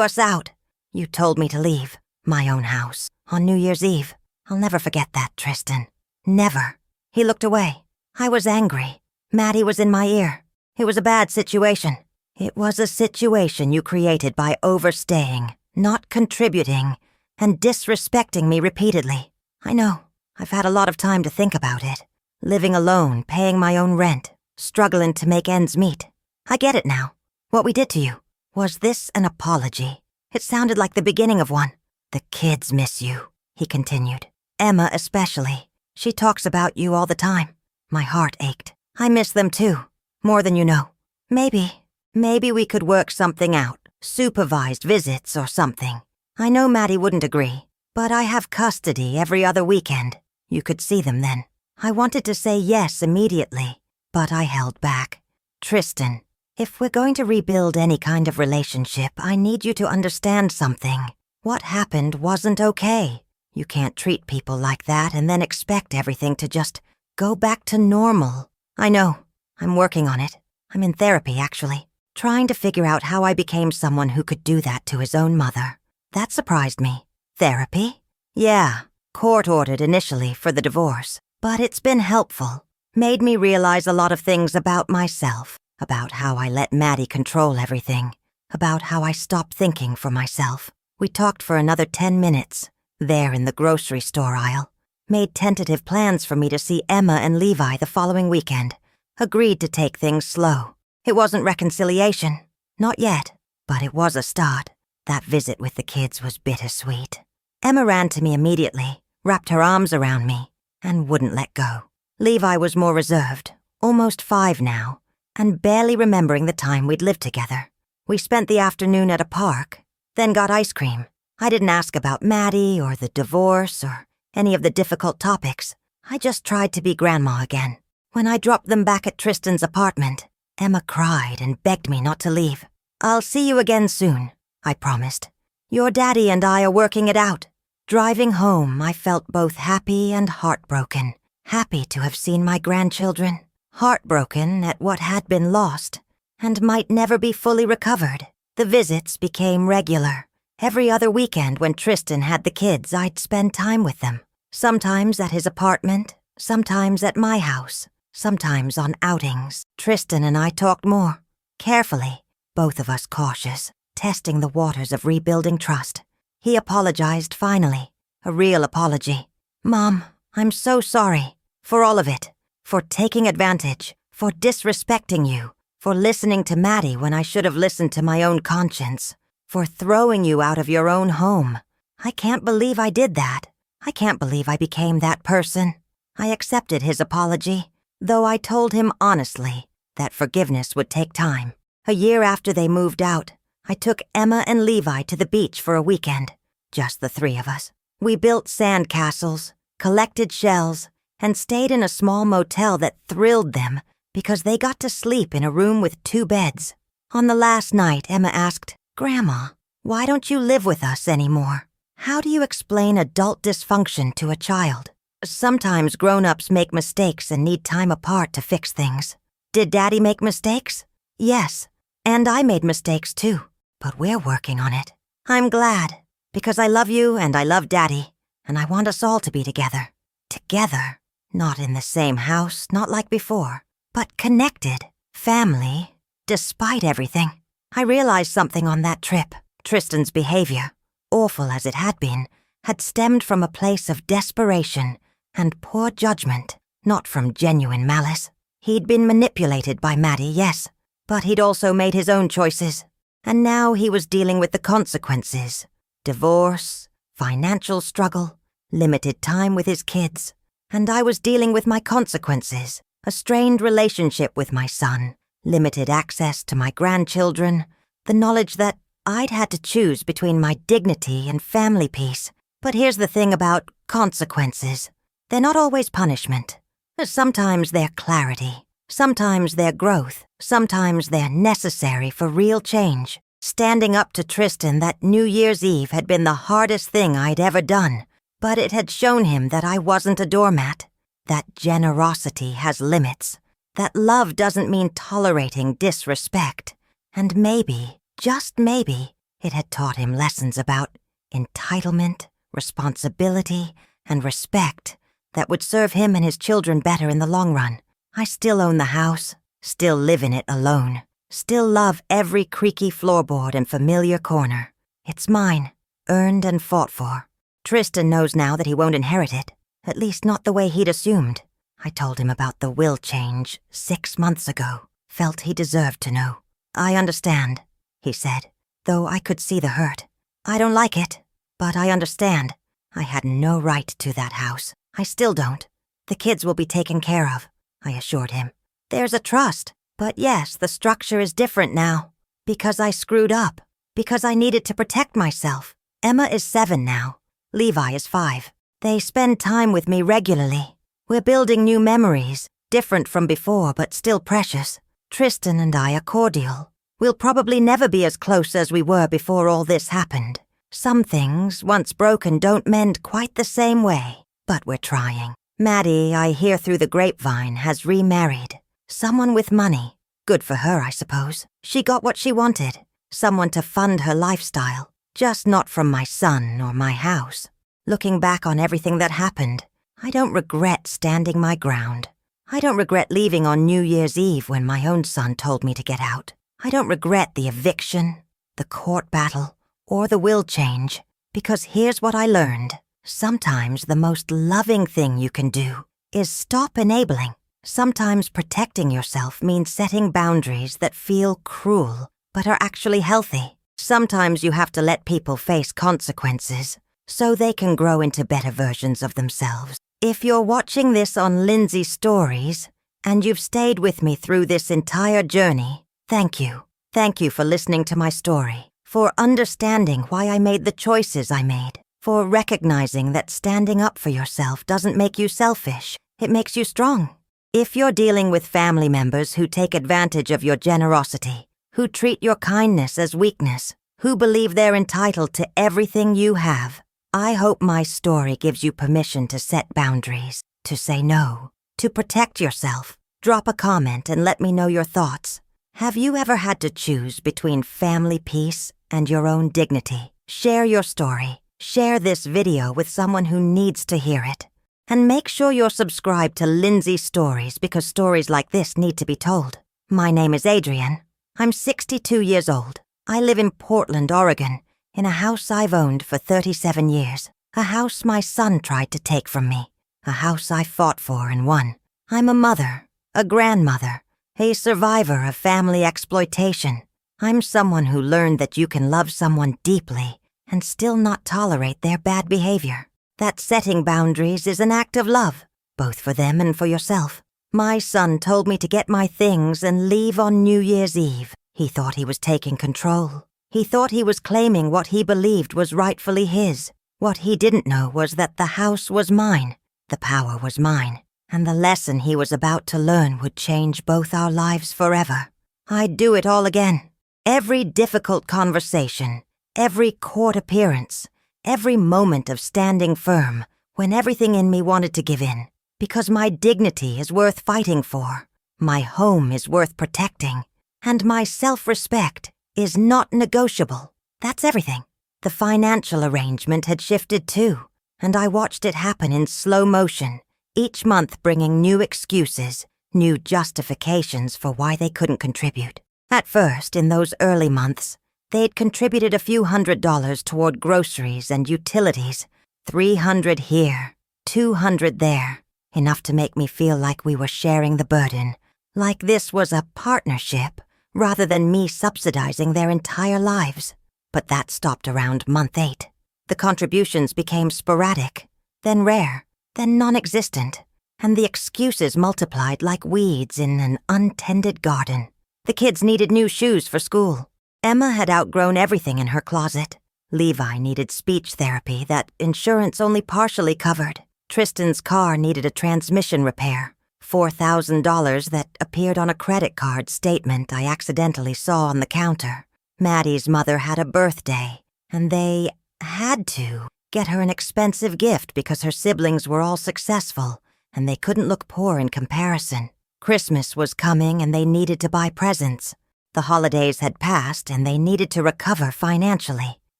us out. You told me to leave. My own house. On New Year's Eve. I'll never forget that, Tristan. Never. He looked away. I was angry. Maddie was in my ear. It was a bad situation. It was a situation you created by overstaying, not contributing, and disrespecting me repeatedly. I know. I've had a lot of time to think about it. Living alone, paying my own rent, struggling to make ends meet. I get it now. What we did to you. Was this an apology? It sounded like the beginning of one. The kids miss you, he continued. Emma especially. She talks about you all the time. My heart ached. I miss them too. More than you know. Maybe we could work something out. Supervised visits or something. I know Maddie wouldn't agree, but I have custody every other weekend. You could see them then. I wanted to say yes immediately, but I held back. Tristan, if we're going to rebuild any kind of relationship, I need you to understand something. What happened wasn't okay. You can't treat people like that and then expect everything to just go back to normal. I know. I'm working on it. I'm in therapy, actually. Trying to figure out how I became someone who could do that to his own mother. That surprised me. Therapy? Yeah, court-ordered initially for the divorce. But it's been helpful. Made me realize a lot of things about myself. About how I let Maddie control everything. About how I stopped thinking for myself. We talked for another 10 minutes, there in the grocery store aisle. Made tentative plans for me to see Emma and Levi the following weekend. Agreed to take things slow. It wasn't reconciliation. Not yet. But it was a start. That visit with the kids was bittersweet. Emma ran to me immediately, wrapped her arms around me, and wouldn't let go. Levi was more reserved, almost 5 now, and barely remembering the time we'd lived together. We spent the afternoon at a park, then got ice cream. I didn't ask about Maddie or the divorce or any of the difficult topics. I just tried to be Grandma again. When I dropped them back at Tristan's apartment, Emma cried and begged me not to leave. I'll see you again soon, I promised. Your daddy and I are working it out. Driving home, I felt both happy and heartbroken. Happy to have seen my grandchildren. Heartbroken at what had been lost and might never be fully recovered. The visits became regular. Every other weekend when Tristan had the kids, I'd spend time with them. Sometimes at his apartment, sometimes at my house, sometimes on outings. Tristan and I talked more. Carefully, both of us cautious, testing the waters of rebuilding trust. He apologized finally. A real apology. Mom, I'm so sorry. For all of it. For taking advantage. For disrespecting you. For listening to Maddie when I should have listened to my own conscience. For throwing you out of your own home. I can't believe I did that. I can't believe I became that person. I accepted his apology, though I told him honestly that forgiveness would take time. A year after they moved out, I took Emma and Levi to the beach for a weekend, just the three of us. We built sand castles, collected shells, and stayed in a small motel that thrilled them because they got to sleep in a room with 2 beds. On the last night, Emma asked, "Grandma, why don't you live with us anymore? How do you explain adult dysfunction to a child? Sometimes grown-ups make mistakes and need time apart to fix things. Did Daddy make mistakes? Yes, and I made mistakes too, but we're working on it. I'm glad, because I love you and I love Daddy, and I want us all to be together. Together, not in the same house, not like before, but connected, family, despite everything." I realized something on that trip. Tristan's behavior, awful as it had been, had stemmed from a place of desperation and poor judgment, not from genuine malice. He'd been manipulated by Maddie, yes, but he'd also made his own choices. And now he was dealing with the consequences. Divorce, financial struggle, limited time with his kids. And I was dealing with my consequences, a strained relationship with my son, limited access to my grandchildren, the knowledge that I'd had to choose between my dignity and family peace. But here's the thing about consequences. They're not always punishment. Sometimes they're clarity. Sometimes they're growth. Sometimes they're necessary for real change. Standing up to Tristan that New Year's Eve had been the hardest thing I'd ever done, but it had shown him that I wasn't a doormat, that generosity has limits, that love doesn't mean tolerating disrespect, and maybe, just maybe, it had taught him lessons about entitlement, responsibility, and respect that would serve him and his children better in the long run. I still own the house, still live in it alone, still love every creaky floorboard and familiar corner. It's mine, earned and fought for. Tristan knows now that he won't inherit it, at least not the way he'd assumed. I told him about the will change 6 months ago, felt he deserved to know. "I understand," he said, though I could see the hurt. "I don't like it, but I understand. I had no right to that house. I still don't. The kids will be taken care of," I assured him. "There's a trust, but yes, the structure is different now. Because I screwed up. Because I needed to protect myself. Emma is 7 now. Levi is 5. They spend time with me regularly. We're building new memories, different from before but still precious. Tristan and I are cordial. We'll probably never be as close as we were before all this happened. Some things, once broken, don't mend quite the same way, but we're trying. Maddie, I hear through the grapevine, has remarried. Someone with money. Good for her, I suppose. She got what she wanted. Someone to fund her lifestyle. Just not from my son or my house. Looking back on everything that happened, I don't regret standing my ground. I don't regret leaving on New Year's Eve when my own son told me to get out. I don't regret the eviction, the court battle, or the will change, because here's what I learned. Sometimes the most loving thing you can do is stop enabling. Sometimes protecting yourself means setting boundaries that feel cruel, but are actually healthy. Sometimes you have to let people face consequences so they can grow into better versions of themselves. If you're watching this on Lindsay Stories, and you've stayed with me through this entire journey, thank you. Thank you for listening to my story, for understanding why I made the choices I made, for recognizing that standing up for yourself doesn't make you selfish, it makes you strong. If you're dealing with family members who take advantage of your generosity, who treat your kindness as weakness, who believe they're entitled to everything you have, I hope my story gives you permission to set boundaries, to say no, to protect yourself. Drop a comment and let me know your thoughts. Have you ever had to choose between family peace and your own dignity? Share your story. Share this video with someone who needs to hear it. And make sure you're subscribed to Lindsay Stories because stories like this need to be told. My name is Adrienne. I'm 62 years old. I live in Portland, Oregon, in a house I've owned for 37 years. A house my son tried to take from me. A house I fought for and won. I'm a mother, a grandmother, a survivor of family exploitation. I'm someone who learned that you can love someone deeply and still not tolerate their bad behavior. that setting boundaries is an act of love, both for them and for yourself. My son told me to get my things and leave on New Year's Eve. He thought he was taking control. He thought he was claiming what he believed was rightfully his. What he didn't know was that the house was mine, the power was mine, and the lesson he was about to learn would change both our lives forever. I'd do it all again. Every difficult conversation, every court appearance, every moment of standing firm when everything in me wanted to give in, because my dignity is worth fighting for, my home is worth protecting, and my self-respect is not negotiable. That's everything. The financial arrangement had shifted too, and I watched it happen in slow motion, each month bringing new excuses, new justifications for why they couldn't contribute. At first, in those early months, they'd contributed a few $100s toward groceries and utilities, $300 here, $200 there, enough to make me feel like we were sharing the burden, like this was a partnership rather than me subsidizing their entire lives. But that stopped around month 8. The contributions became sporadic, then rare, then non-existent, and the excuses multiplied like weeds in an untended garden. The kids needed new shoes for school. Emma had outgrown everything in her closet. Levi needed speech therapy that insurance only partially covered. Tristan's car needed a transmission repair, $4,000 that appeared on a credit card statement I accidentally saw on the counter. Maddie's mother had a birthday, and they had to get her an expensive gift because her siblings were all successful, and they couldn't look poor in comparison. Christmas was coming, and they needed to buy presents. The holidays had passed, and they needed to recover financially.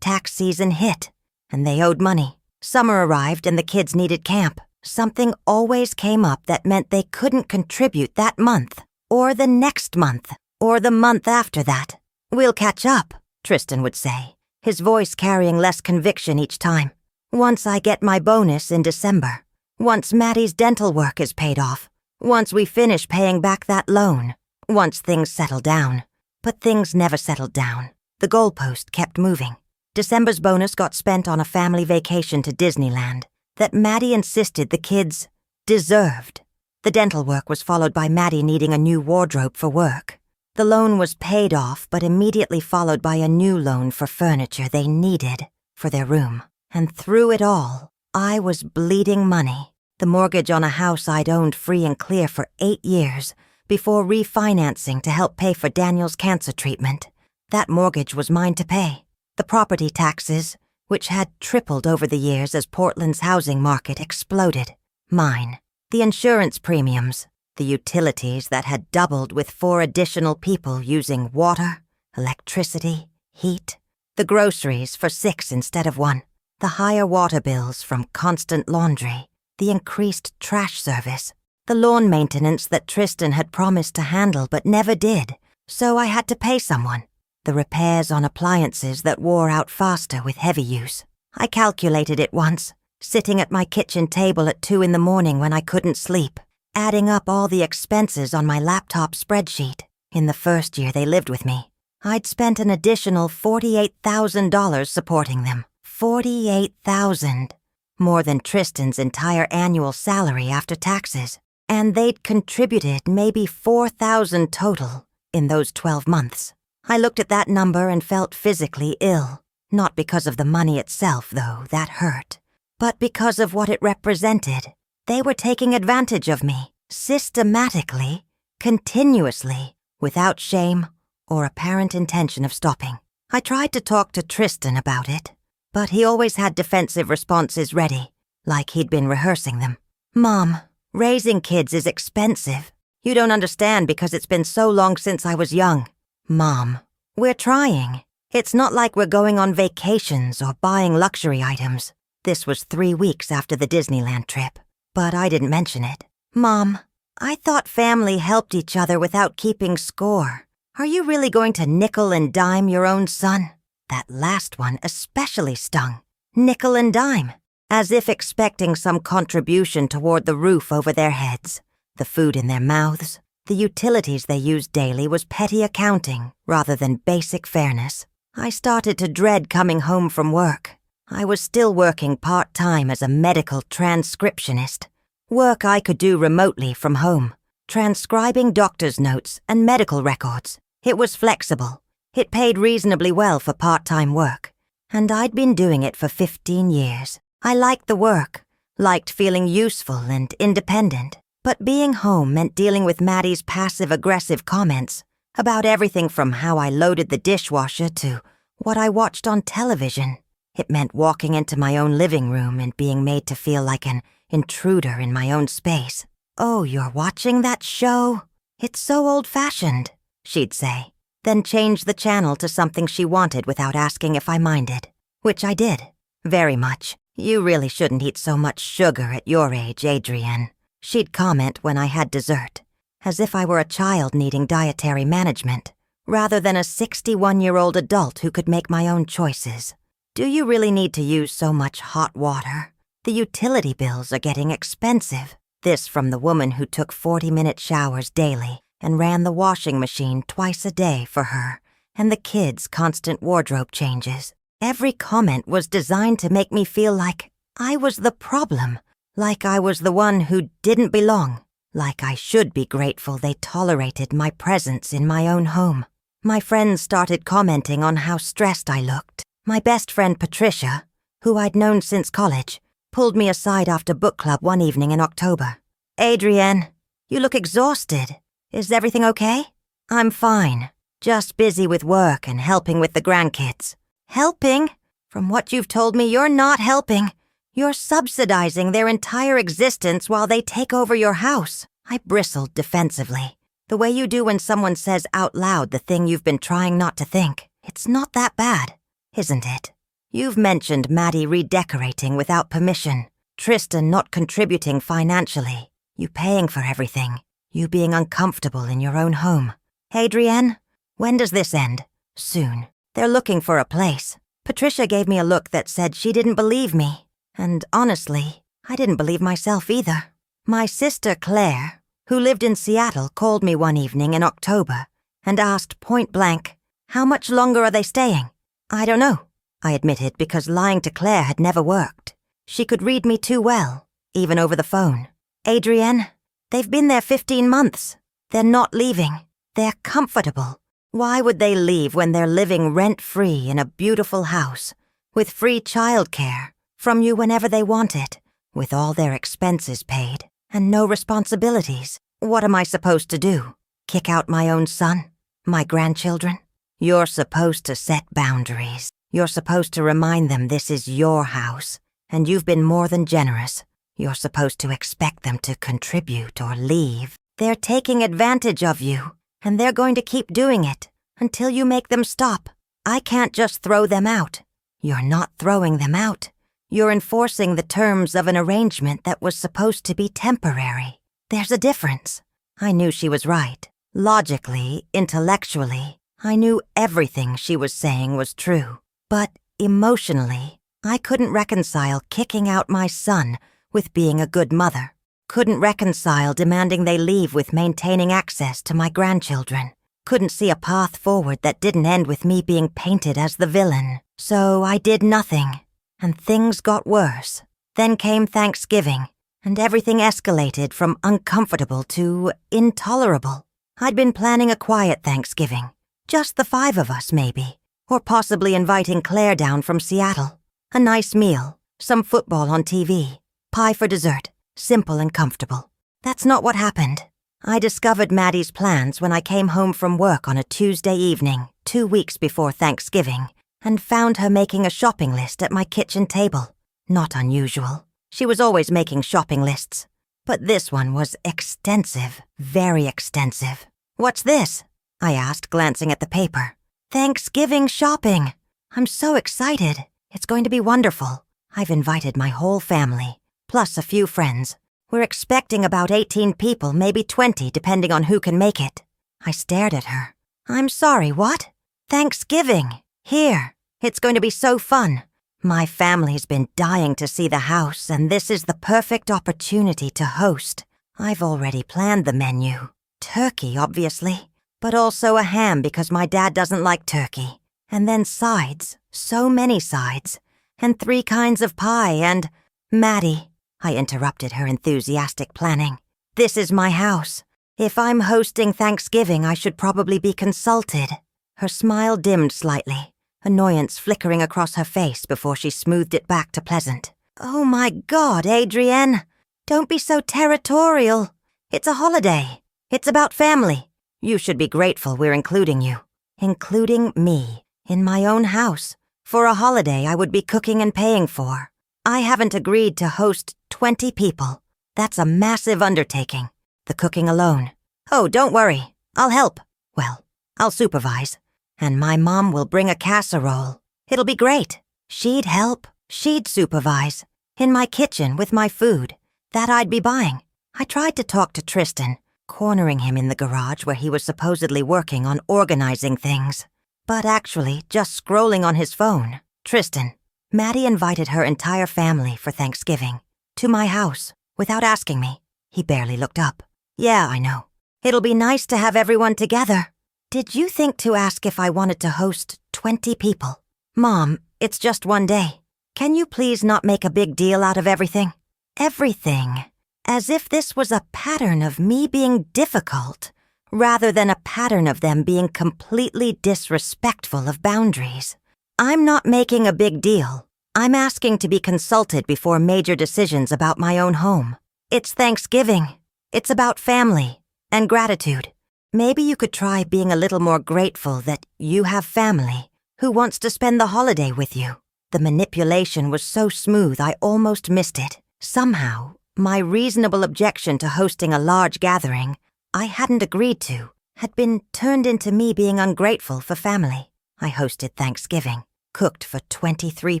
Tax season hit, and they owed money. Summer arrived, and the kids needed camp. Something always came up that meant they couldn't contribute that month, or the next month, or the month after that. "We'll catch up," Tristan would say, his voice carrying less conviction each time. "Once I get my bonus in December. Once Maddie's dental work is paid off. Once we finish paying back that loan. Once things settle down." But things never settled down. The goalpost kept moving. December's bonus got spent on a family vacation to Disneyland that Maddie insisted the kids deserved. The dental work was followed by Maddie needing a new wardrobe for work. The loan was paid off, but immediately followed by a new loan for furniture they needed for their room. And through it all, I was bleeding money. The mortgage on a house I'd owned free and clear for 8 years before refinancing to help pay for Daniel's cancer treatment. That mortgage was mine to pay. The property taxes, which had tripled over the years as Portland's housing market exploded, mine. The insurance premiums, the utilities that had doubled with 4 additional people using water, electricity, heat, the groceries for 6 instead of 1, the higher water bills from constant laundry, the increased trash service, the lawn maintenance that Tristan had promised to handle but never did, so I had to pay someone, the repairs on appliances that wore out faster with heavy use. I calculated it once, sitting at my kitchen table at 2 in the morning when I couldn't sleep, adding up all the expenses on my laptop spreadsheet. In the first year they lived with me, I'd spent an additional $48,000 supporting them. $48,000, more than Tristan's entire annual salary after taxes. And they'd contributed maybe $4,000 total in those 12 months. I looked at that number and felt physically ill. Not because of the money itself, though, that hurt, but because of what it represented. They were taking advantage of me, systematically, continuously, without shame or apparent intention of stopping. I tried to talk to Tristan about it, but he always had defensive responses ready, like he'd been rehearsing them. "Mom, raising kids is expensive. You don't understand because it's been so long since I was young." "Mom, we're trying. It's not like we're going on vacations or buying luxury items." This was 3 weeks after the Disneyland trip, but I didn't mention it. "Mom, I thought family helped each other without keeping score. Are you really going to nickel and dime your own son?" That last one especially stung. Nickel and dime, as if expecting some contribution toward the roof over their heads, the food in their mouths, the utilities they used daily was petty accounting rather than basic fairness. I started to dread coming home from work. I was still working part-time as a medical transcriptionist, work I could do remotely from home, transcribing doctor's notes and medical records. It was flexible. It paid reasonably well for part-time work, and I'd been doing it for 15 years. I liked the work, liked feeling useful and independent, but being home meant dealing with Maddie's passive-aggressive comments about everything from how I loaded the dishwasher to what I watched on television. It meant walking into my own living room and being made to feel like an intruder in my own space. "Oh, you're watching that show? It's so old-fashioned," she'd say, then change the channel to something she wanted without asking if I minded, which I did, very much. "You really shouldn't eat so much sugar at your age, Adrienne," she'd comment when I had dessert, as if I were a child needing dietary management, rather than a 61-year-old adult who could make my own choices. "Do you really need to use so much hot water? The utility bills are getting expensive." This from the woman who took 40-minute showers daily and ran the washing machine twice a day for her and the kids' constant wardrobe changes. Every comment was designed to make me feel like I was the problem, like I was the one who didn't belong, like I should be grateful they tolerated my presence in my own home. My friends started commenting on how stressed I looked. My best friend Patricia, who I'd known since college, pulled me aside after book club one evening in October. "Adrienne, you look exhausted. Is everything okay?" "I'm fine. Just busy with work and helping with the grandkids." "Helping? From what you've told me, you're not helping. You're subsidizing their entire existence while they take over your house." I bristled defensively, the way you do when someone says out loud the thing you've been trying not to think. "It's not that bad, isn't it? You've mentioned Maddie redecorating without permission, Tristan not contributing financially, you paying for everything, you being uncomfortable in your own home. Adrienne, when does this end?" "Soon. They're looking for a place." Patricia gave me a look that said she didn't believe me, and honestly, I didn't believe myself either. My sister Claire, who lived in Seattle, called me one evening in October and asked point blank, "How much longer are they staying?" "I don't know," I admitted, because lying to Claire had never worked. She could read me too well, even over the phone. "Adrienne, they've been there 15 months. They're not leaving. They're comfortable. Why would they leave when they're living rent-free in a beautiful house, with free childcare from you whenever they want it, with all their expenses paid, and no responsibilities? What am I supposed to do? Kick out my own son? My grandchildren? You're supposed to set boundaries. You're supposed to remind them this is your house, and you've been more than generous. You're supposed to expect them to contribute or leave. They're taking advantage of you, and they're going to keep doing it until you make them stop. I can't just throw them out." "You're not throwing them out. You're enforcing the terms of an arrangement that was supposed to be temporary. There's a difference." I knew she was right. Logically, intellectually, I knew everything she was saying was true. But emotionally, I couldn't reconcile kicking out my son with being a good mother. Couldn't reconcile demanding they leave with maintaining access to my grandchildren. Couldn't see a path forward that didn't end with me being painted as the villain. So I did nothing, and things got worse. Then came Thanksgiving, and everything escalated from uncomfortable to intolerable. I'd been planning a quiet Thanksgiving, just the 5 of us maybe, or possibly inviting Claire down from Seattle. A nice meal, some football on TV, pie for dessert. Simple and comfortable. That's not what happened. I discovered Maddie's plans when I came home from work on a Tuesday evening, 2 weeks before Thanksgiving, and found her making a shopping list at my kitchen table. Not unusual. She was always making shopping lists. But this one was extensive, very extensive. "What's this?" I asked, glancing at the paper. "Thanksgiving shopping. I'm so excited. It's going to be wonderful. I've invited my whole family, plus a few friends. We're expecting about 18 people, maybe 20, depending on who can make it." I stared at her. "I'm sorry, what?" "Thanksgiving. Here. It's going to be so fun. My family's been dying to see the house, and this is the perfect opportunity to host. I've already planned the menu. Turkey, obviously, but also a ham because my dad doesn't like turkey. And then sides, so many sides, and 3 kinds of pie and— Maddie, I interrupted her enthusiastic planning. This is my house. If I'm hosting Thanksgiving, I should probably be consulted. Her smile dimmed slightly, annoyance flickering across her face before she smoothed it back to pleasant. Oh my God, Adrienne. Don't be so territorial. It's a holiday. It's about family. You should be grateful we're including you. Including me, in my own house, for a holiday I would be cooking and paying for. I haven't agreed to host 20 people. That's a massive undertaking. The cooking alone. Oh, don't worry. I'll help. Well, I'll supervise. And my mom will bring a casserole. It'll be great. She'd help. She'd supervise. In my kitchen with my food. That I'd be buying. I tried to talk to Tristan, cornering him in the garage where he was supposedly working on organizing things. But actually just scrolling on his phone. Tristan. Maddie invited her entire family for Thanksgiving. To my house, without asking me. He barely looked up. Yeah, I know. It'll be nice to have everyone together. Did you think to ask if I wanted to host 20 people? Mom, it's just one day. Can you please not make a big deal out of everything? Everything. As if this was a pattern of me being difficult, rather than a pattern of them being completely disrespectful of boundaries. I'm not making a big deal. I'm asking to be consulted before major decisions about my own home. It's Thanksgiving. It's about family and gratitude. Maybe you could try being a little more grateful that you have family who wants to spend the holiday with you. The manipulation was so smooth I almost missed it. Somehow, my reasonable objection to hosting a large gathering I hadn't agreed to had been turned into me being ungrateful for family. I hosted Thanksgiving, cooked for 23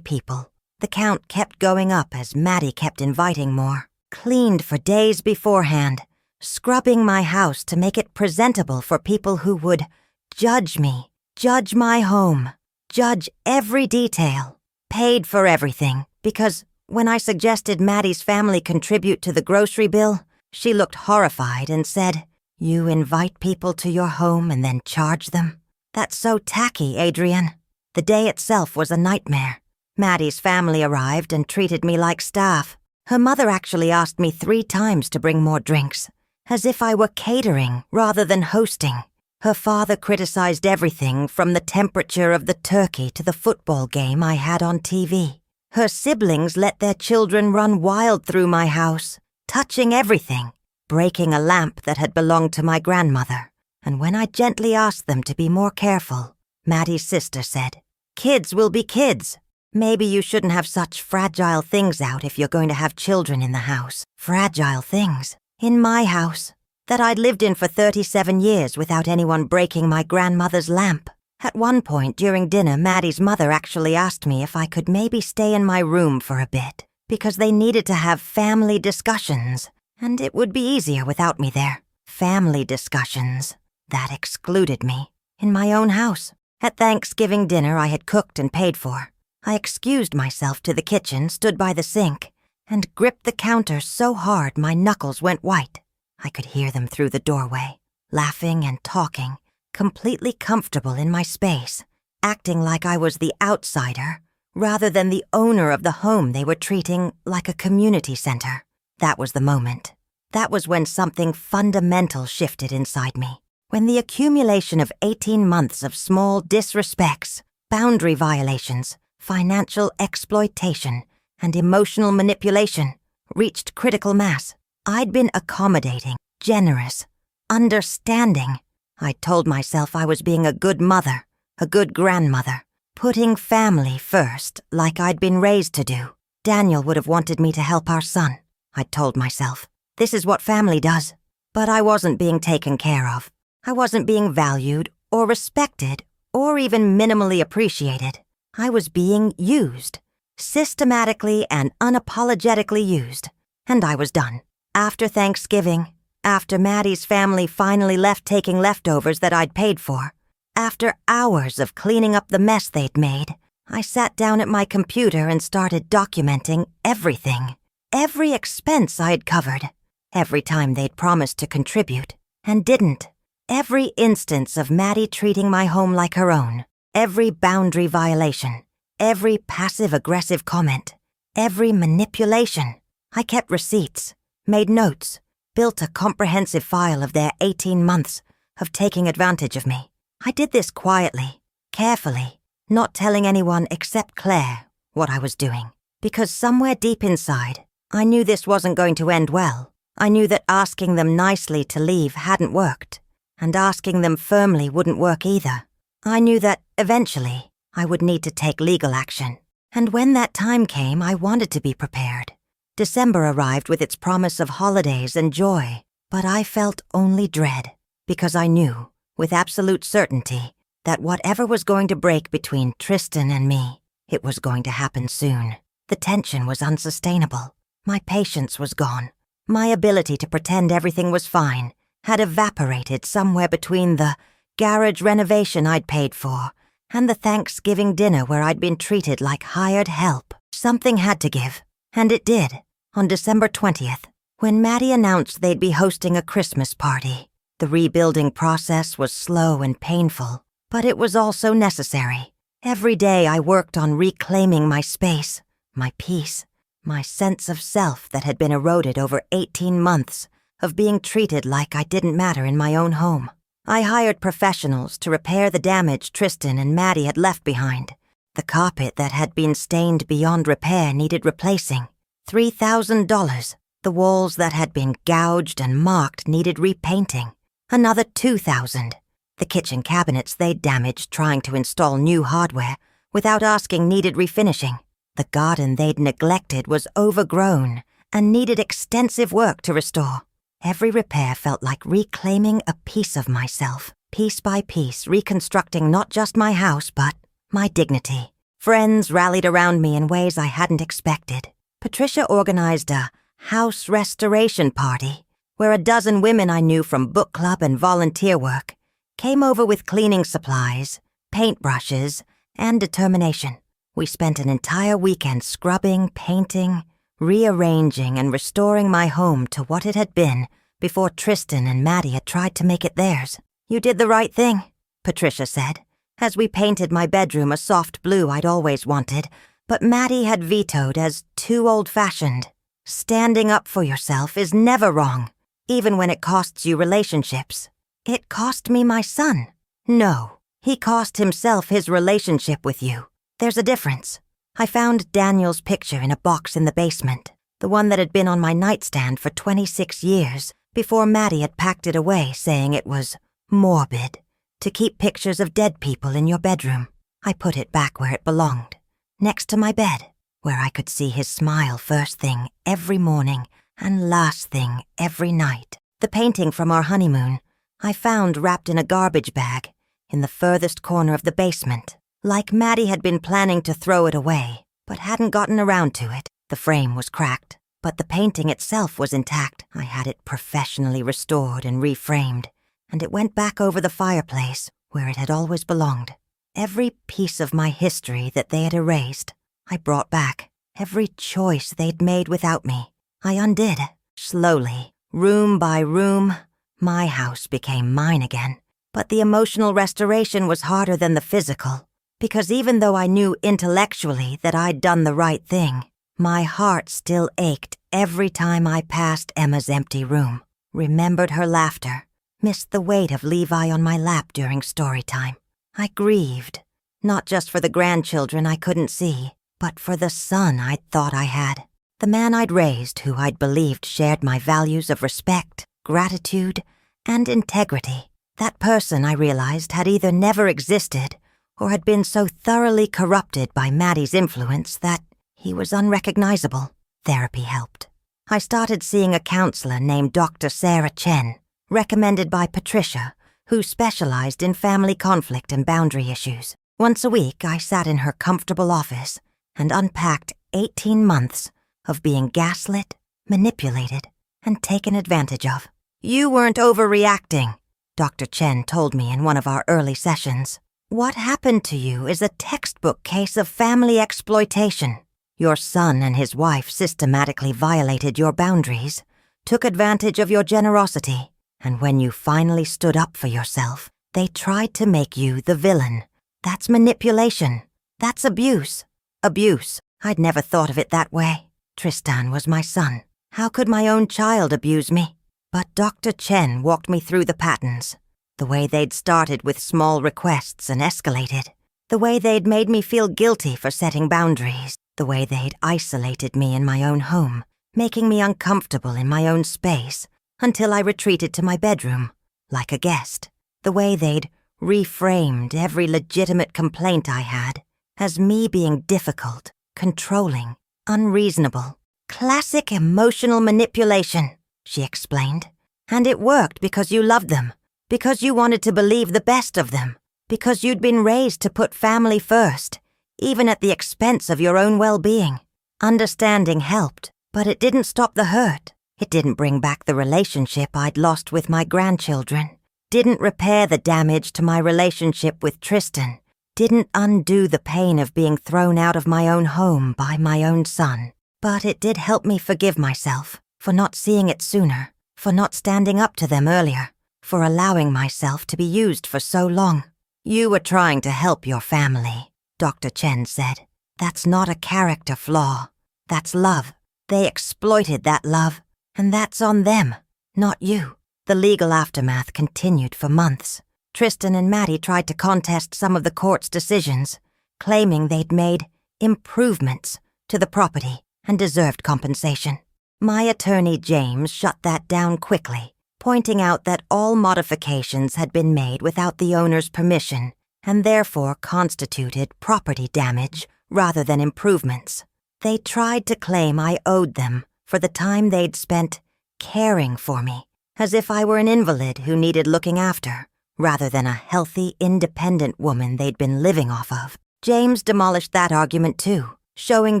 people. The count kept going up as Maddie kept inviting more. Cleaned for days beforehand, scrubbing my house to make it presentable for people who would judge me, judge my home, judge every detail. Paid for everything, because when I suggested Maddie's family contribute to the grocery bill, she looked horrified and said, "You invite people to your home and then charge them? That's so tacky, Adrienne." The day itself was a nightmare. Maddie's family arrived and treated me like staff. Her mother actually asked me 3 times to bring more drinks, as if I were catering rather than hosting. Her father criticized everything from the temperature of the turkey to the football game I had on TV. Her siblings let their children run wild through my house, touching everything, breaking a lamp that had belonged to my grandmother. And when I gently asked them to be more careful, Maddie's sister said, "Kids will be kids. Maybe you shouldn't have such fragile things out if you're going to have children in the house." Fragile things? In my house? That I'd lived in for 37 years without anyone breaking my grandmother's lamp. At one point during dinner, Maddie's mother actually asked me if I could maybe stay in my room for a bit, because they needed to have family discussions, and it would be easier without me there. Family discussions. That excluded me. In my own house. At Thanksgiving dinner I had cooked and paid for. I excused myself to the kitchen, stood by the sink, and gripped the counter so hard my knuckles went white. I could hear them through the doorway, laughing and talking, completely comfortable in my space, acting like I was the outsider, rather than the owner of the home they were treating like a community center. That was the moment. That was when something fundamental shifted inside me. When the accumulation of 18 months of small disrespects, boundary violations, financial exploitation, and emotional manipulation reached critical mass. I'd been accommodating, generous, understanding. I told myself I was being a good mother, a good grandmother, putting family first like I'd been raised to do. Daniel would have wanted me to help our son, I told myself. This is what family does. But I wasn't being taken care of. I wasn't being valued or respected or even minimally appreciated. I was being used, systematically and unapologetically used, and I was done. After Thanksgiving, after Maddie's family finally left taking leftovers that I'd paid for, after hours of cleaning up the mess they'd made, I sat down at my computer and started documenting everything, every expense I'd covered, every time they'd promised to contribute and didn't, every instance of Maddie treating my home like her own, every boundary violation, every passive-aggressive comment, every manipulation. I kept receipts, made notes, built a comprehensive file of their 18 months of taking advantage of me. I did this quietly, carefully, not telling anyone except Claire what I was doing, because somewhere deep inside, I knew this wasn't going to end well. I knew that asking them nicely to leave hadn't worked, and asking them firmly wouldn't work either. I knew that, eventually, I would need to take legal action. And when that time came, I wanted to be prepared. December arrived with its promise of holidays and joy, but I felt only dread, because I knew, with absolute certainty, that whatever was going to break between Tristan and me, it was going to happen soon. The tension was unsustainable. My patience was gone. My ability to pretend everything was fine had evaporated somewhere between the garage renovation I'd paid for and the Thanksgiving dinner where I'd been treated like hired help. Something had to give, and it did, on December 20th, when Maddie announced they'd be hosting a Christmas party. The rebuilding process was slow and painful, but it was also necessary. Every day I worked on reclaiming my space, my peace, my sense of self that had been eroded over 18 months of being treated like I didn't matter in my own home. I hired professionals to repair the damage Tristan and Maddie had left behind. The carpet that had been stained beyond repair needed replacing. $3,000. The walls that had been gouged and marked needed repainting. Another $2,000. The kitchen cabinets they'd damaged trying to install new hardware without asking needed refinishing. The garden they'd neglected was overgrown and needed extensive work to restore. Every repair felt like reclaiming a piece of myself, piece by piece reconstructing not just my house, but my dignity. Friends rallied around me in ways I hadn't expected. Patricia organized a house restoration party where a dozen women I knew from book club and volunteer work came over with cleaning supplies, paintbrushes, and determination. We spent an entire weekend scrubbing, painting, rearranging, and restoring my home to what it had been before Tristan and Maddie had tried to make it theirs. "You did the right thing," Patricia said, as we painted my bedroom a soft blue I'd always wanted, but Maddie had vetoed as too old-fashioned. Standing up for yourself is never wrong, even when it costs you relationships. It cost me my son. No, he cost himself his relationship with you. There's a difference. I found Daniel's picture in a box in the basement, the one that had been on my nightstand for 26 years before Maddie had packed it away, saying it was morbid to keep pictures of dead people in your bedroom. I put it back where it belonged, next to my bed, where I could see his smile first thing every morning and last thing every night. The painting from our honeymoon I found wrapped in a garbage bag in the furthest corner of the basement. Like Maddie had been planning to throw it away, but hadn't gotten around to it. The frame was cracked, but the painting itself was intact. I had it professionally restored and reframed, and it went back over the fireplace where it had always belonged. Every piece of my history that they had erased, I brought back. Every choice they'd made without me, I undid. Slowly, room by room, my house became mine again. But the emotional restoration was harder than the physical. Because even though I knew intellectually that I'd done the right thing, my heart still ached every time I passed Emma's empty room, remembered her laughter, missed the weight of Levi on my lap during story time. I grieved, not just for the grandchildren I couldn't see, but for the son I'd thought I had, the man I'd raised who I'd believed shared my values of respect, gratitude, and integrity. That person, I realized, had either never existed or had been so thoroughly corrupted by Maddie's influence that he was unrecognizable. Therapy helped. I started seeing a counselor named Dr. Sarah Chen, recommended by Patricia, who specialized in family conflict and boundary issues. Once a week, I sat in her comfortable office and unpacked 18 months of being gaslit, manipulated, and taken advantage of. "You weren't overreacting," Dr. Chen told me in one of our early sessions. "What happened to you is a textbook case of family exploitation. Your son and his wife systematically violated your boundaries, took advantage of your generosity, and when you finally stood up for yourself, they tried to make you the villain. That's manipulation. That's abuse. Abuse. I'd never thought of it that way. Tristan was my son. How could my own child abuse me? But Dr. Chen walked me through the patterns. The way they'd started with small requests and escalated. The way they'd made me feel guilty for setting boundaries. The way they'd isolated me in my own home, making me uncomfortable in my own space, until I retreated to my bedroom, like a guest. The way they'd reframed every legitimate complaint I had as me being difficult, controlling, unreasonable. Classic emotional manipulation, she explained. And it worked because you loved them, because you wanted to believe the best of them, because you'd been raised to put family first, even at the expense of your own well-being. Understanding helped, but it didn't stop the hurt. It didn't bring back the relationship I'd lost with my grandchildren. Didn't repair the damage to my relationship with Tristan. Didn't undo the pain of being thrown out of my own home by my own son. But it did help me forgive myself for not seeing it sooner, for not standing up to them earlier, for allowing myself to be used for so long. You were trying to help your family, Dr. Chen said. That's not a character flaw. That's love. They exploited that love, and that's on them, not you. The legal aftermath continued for months. Tristan and Maddie tried to contest some of the court's decisions, claiming they'd made improvements to the property and deserved compensation. My attorney James shut that down quickly, pointing out that all modifications had been made without the owner's permission and therefore constituted property damage rather than improvements. They tried to claim I owed them for the time they'd spent caring for me, as if I were an invalid who needed looking after, rather than a healthy, independent woman they'd been living off of. James demolished that argument too, showing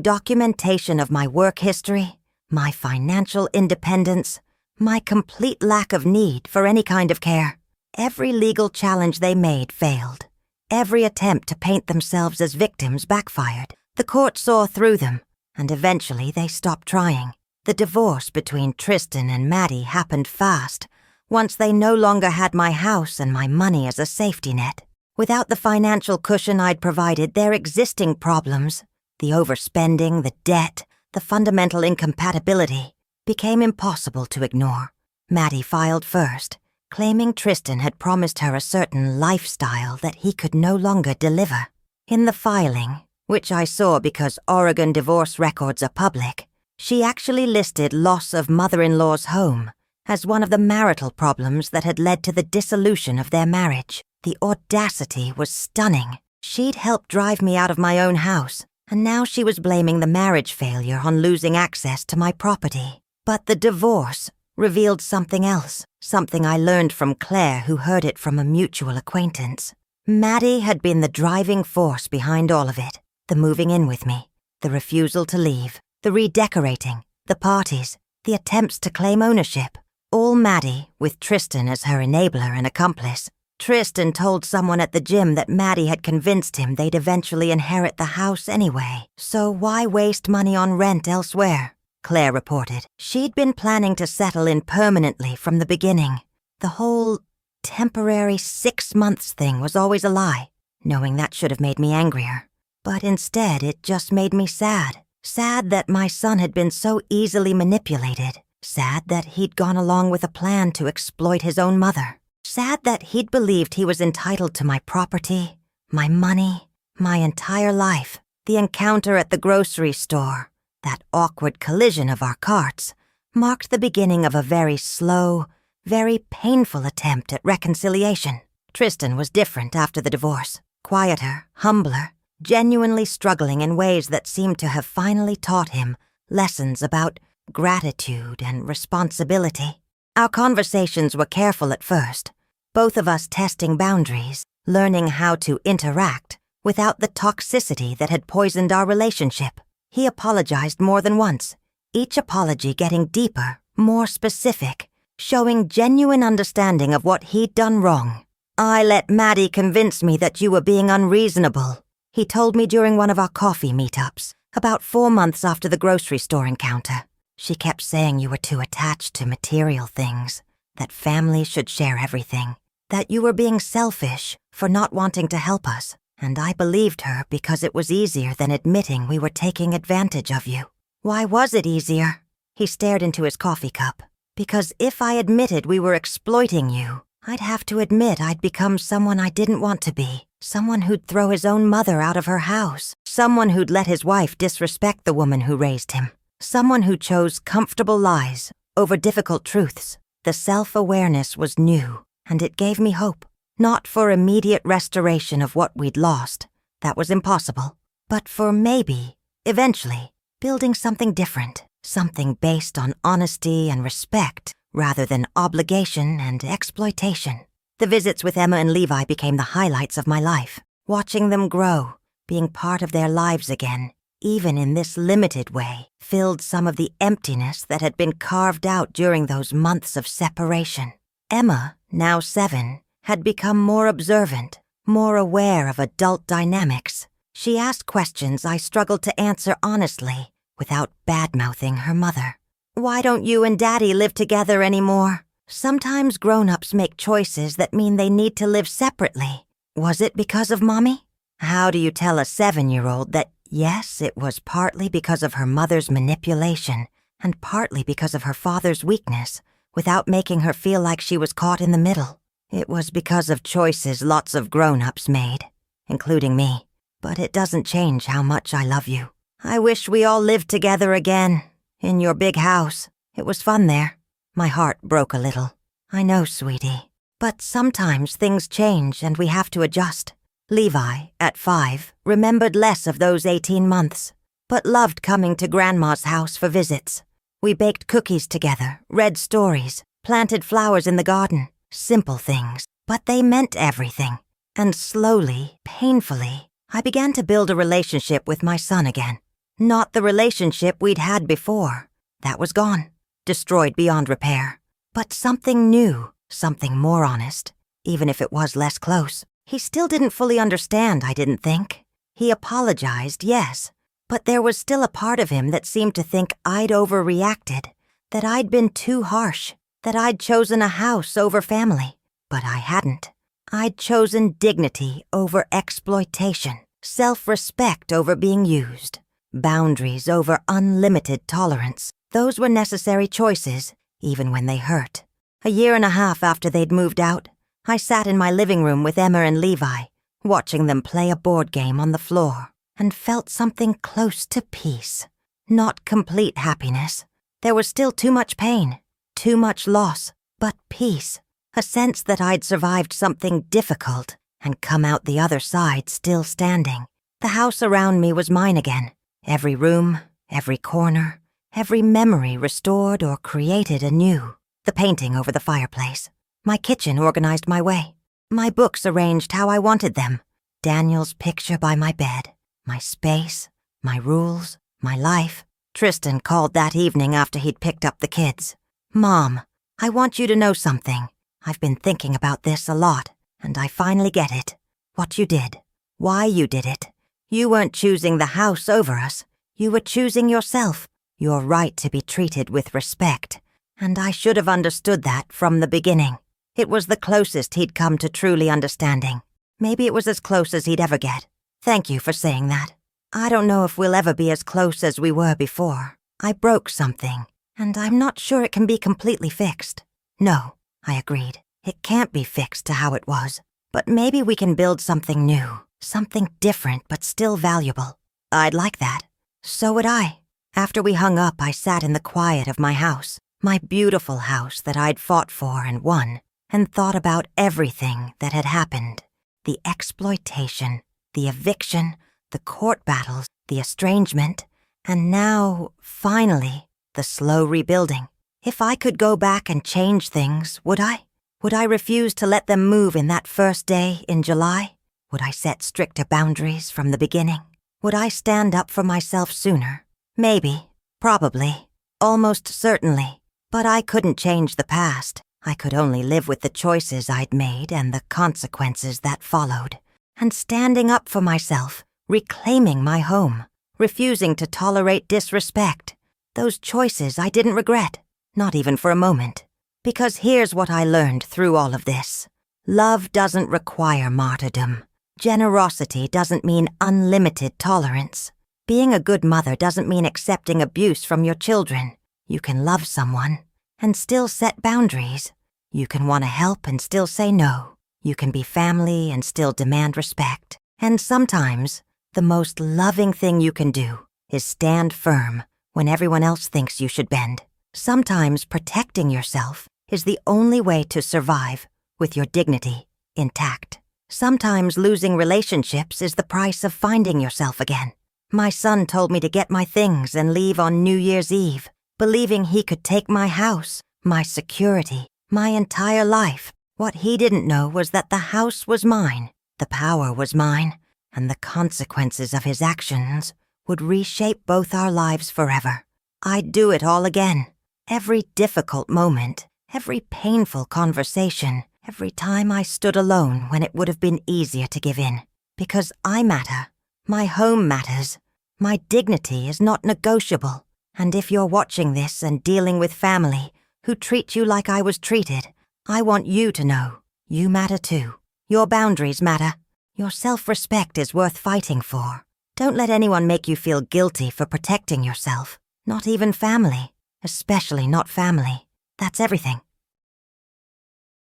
documentation of my work history, my financial independence, my complete lack of need for any kind of care. Every legal challenge they made failed. Every attempt to paint themselves as victims backfired. The court saw through them, and eventually they stopped trying. The divorce between Tristan and Maddie happened fast, once they no longer had my house and my money as a safety net. Without the financial cushion I'd provided, their existing problems, the overspending, the debt, the fundamental incompatibility, became impossible to ignore. Maddie filed first, claiming Tristan had promised her a certain lifestyle that he could no longer deliver. In the filing, which I saw because Oregon divorce records are public, she actually listed loss of mother-in-law's home as one of the marital problems that had led to the dissolution of their marriage. The audacity was stunning. She'd helped drive me out of my own house, and now she was blaming the marriage failure on losing access to my property. But the divorce revealed something else, something I learned from Claire, who heard it from a mutual acquaintance. Maddie had been the driving force behind all of it. The moving in with me, the refusal to leave, the redecorating, the parties, the attempts to claim ownership. All Maddie, with Tristan as her enabler and accomplice. Tristan told someone at the gym that Maddie had convinced him they'd eventually inherit the house anyway, so why waste money on rent elsewhere? Claire reported. She'd been planning to settle in permanently from the beginning. The whole temporary 6 months thing was always a lie, knowing that should have made me angrier. But instead, it just made me sad. Sad that my son had been so easily manipulated. Sad that he'd gone along with a plan to exploit his own mother. Sad that he'd believed he was entitled to my property, my money, my entire life. The encounter at the grocery store, that awkward collision of our carts, marked the beginning of a very slow, very painful attempt at reconciliation. Tristan was different after the divorce. Quieter, humbler, genuinely struggling in ways that seemed to have finally taught him lessons about gratitude and responsibility. Our conversations were careful at first, both of us testing boundaries, learning how to interact without the toxicity that had poisoned our relationship. He apologized more than once, each apology getting deeper, more specific, showing genuine understanding of what he'd done wrong. "I let Maddie convince me that you were being unreasonable," he told me during one of our coffee meetups, about 4 months after the grocery store encounter. "She kept saying you were too attached to material things, that families should share everything, that you were being selfish for not wanting to help us, and I believed her because it was easier than admitting we were taking advantage of you. Why was it easier? He stared into his coffee cup. Because if I admitted we were exploiting you, I'd have to admit I'd become someone I didn't want to be. Someone who'd throw his own mother out of her house. Someone who'd let his wife disrespect the woman who raised him. Someone who chose comfortable lies over difficult truths. The self-awareness was new, and it gave me hope. Not for immediate restoration of what we'd lost. That was impossible. But for maybe, eventually, building something different. Something based on honesty and respect rather than obligation and exploitation. The visits with Emma and Levi became the highlights of my life. Watching them grow, being part of their lives again, even in this limited way, filled some of the emptiness that had been carved out during those months of separation. Emma, now 7, had become more observant, more aware of adult dynamics. She asked questions I struggled to answer honestly, without bad-mouthing her mother. Why don't you and Daddy live together anymore? Sometimes grown-ups make choices that mean they need to live separately. Was it because of Mommy? How do you tell a 7-year-old that yes, it was partly because of her mother's manipulation and partly because of her father's weakness, without making her feel like she was caught in the middle? It was because of choices lots of grown-ups made, including me. But it doesn't change how much I love you. I wish we all lived together again, in your big house. It was fun there. My heart broke a little. I know, sweetie. But sometimes things change and we have to adjust. Levi, at 5, remembered less of those 18 months, but loved coming to Grandma's house for visits. We baked cookies together, read stories, planted flowers in the garden. Simple things, but they meant everything. And slowly, painfully, I began to build a relationship with my son again. Not the relationship we'd had before. That was gone, destroyed beyond repair. But something new, something more honest, even if it was less close. He still didn't fully understand, I didn't think. He apologized, yes, but there was still a part of him that seemed to think I'd overreacted, that I'd been too harsh, that I'd chosen a house over family. But I hadn't. I'd chosen dignity over exploitation, self-respect over being used. Boundaries over unlimited tolerance. Those were necessary choices, even when they hurt. A year and a half after they'd moved out, I sat in my living room with Emma and Levi, watching them play a board game on the floor, and felt something close to peace. Not complete happiness. There was still too much pain, too much loss, but peace. A sense that I'd survived something difficult and come out the other side still standing. The house around me was mine again. Every room, every corner, every memory restored or created anew. The painting over the fireplace. My kitchen organized my way. My books arranged how I wanted them. Daniel's picture by my bed. My space, my rules, my life. Tristan called that evening after he'd picked up the kids. Mom, I want you to know something. I've been thinking about this a lot, and I finally get it. What you did. Why you did it. You weren't choosing the house over us. You were choosing yourself, your right to be treated with respect. And I should have understood that from the beginning. It was the closest he'd come to truly understanding. Maybe it was as close as he'd ever get. Thank you for saying that. I don't know if we'll ever be as close as we were before. I broke something, and I'm not sure it can be completely fixed. No, I agreed. It can't be fixed to how it was. But maybe we can build something new. Something different but still valuable. I'd like that. So would I. After we hung up, I sat in the quiet of my house, my beautiful house that I'd fought for and won, and thought about everything that had happened. The exploitation, the eviction, the court battles, the estrangement, and now, finally, the slow rebuilding. If I could go back and change things, would I? Would I refuse to let them move in that first day in July? Would I set stricter boundaries from the beginning? Would I stand up for myself sooner? Maybe. Probably. Almost certainly. But I couldn't change the past. I could only live with the choices I'd made and the consequences that followed. And standing up for myself, reclaiming my home, refusing to tolerate disrespect. Those choices I didn't regret, not even for a moment. Because here's what I learned through all of this. Love doesn't require martyrdom. Generosity doesn't mean unlimited tolerance. Being a good mother doesn't mean accepting abuse from your children. You can love someone and still set boundaries. You can want to help and still say no. You can be family and still demand respect. And sometimes, the most loving thing you can do is stand firm when everyone else thinks you should bend. Sometimes protecting yourself is the only way to survive with your dignity intact. Sometimes losing relationships is the price of finding yourself again. My son told me to get my things and leave on New Year's Eve, believing he could take my house, my security, my entire life. What he didn't know was that the house was mine, the power was mine, and the consequences of his actions would reshape both our lives forever. I'd do it all again. Every difficult moment, every painful conversation, every time I stood alone when it would have been easier to give in. Because I matter. My home matters. My dignity is not negotiable. And if you're watching this and dealing with family who treat you like I was treated, I want you to know you matter too. Your boundaries matter. Your self-respect is worth fighting for. Don't let anyone make you feel guilty for protecting yourself. Not even family. Especially not family. That's everything.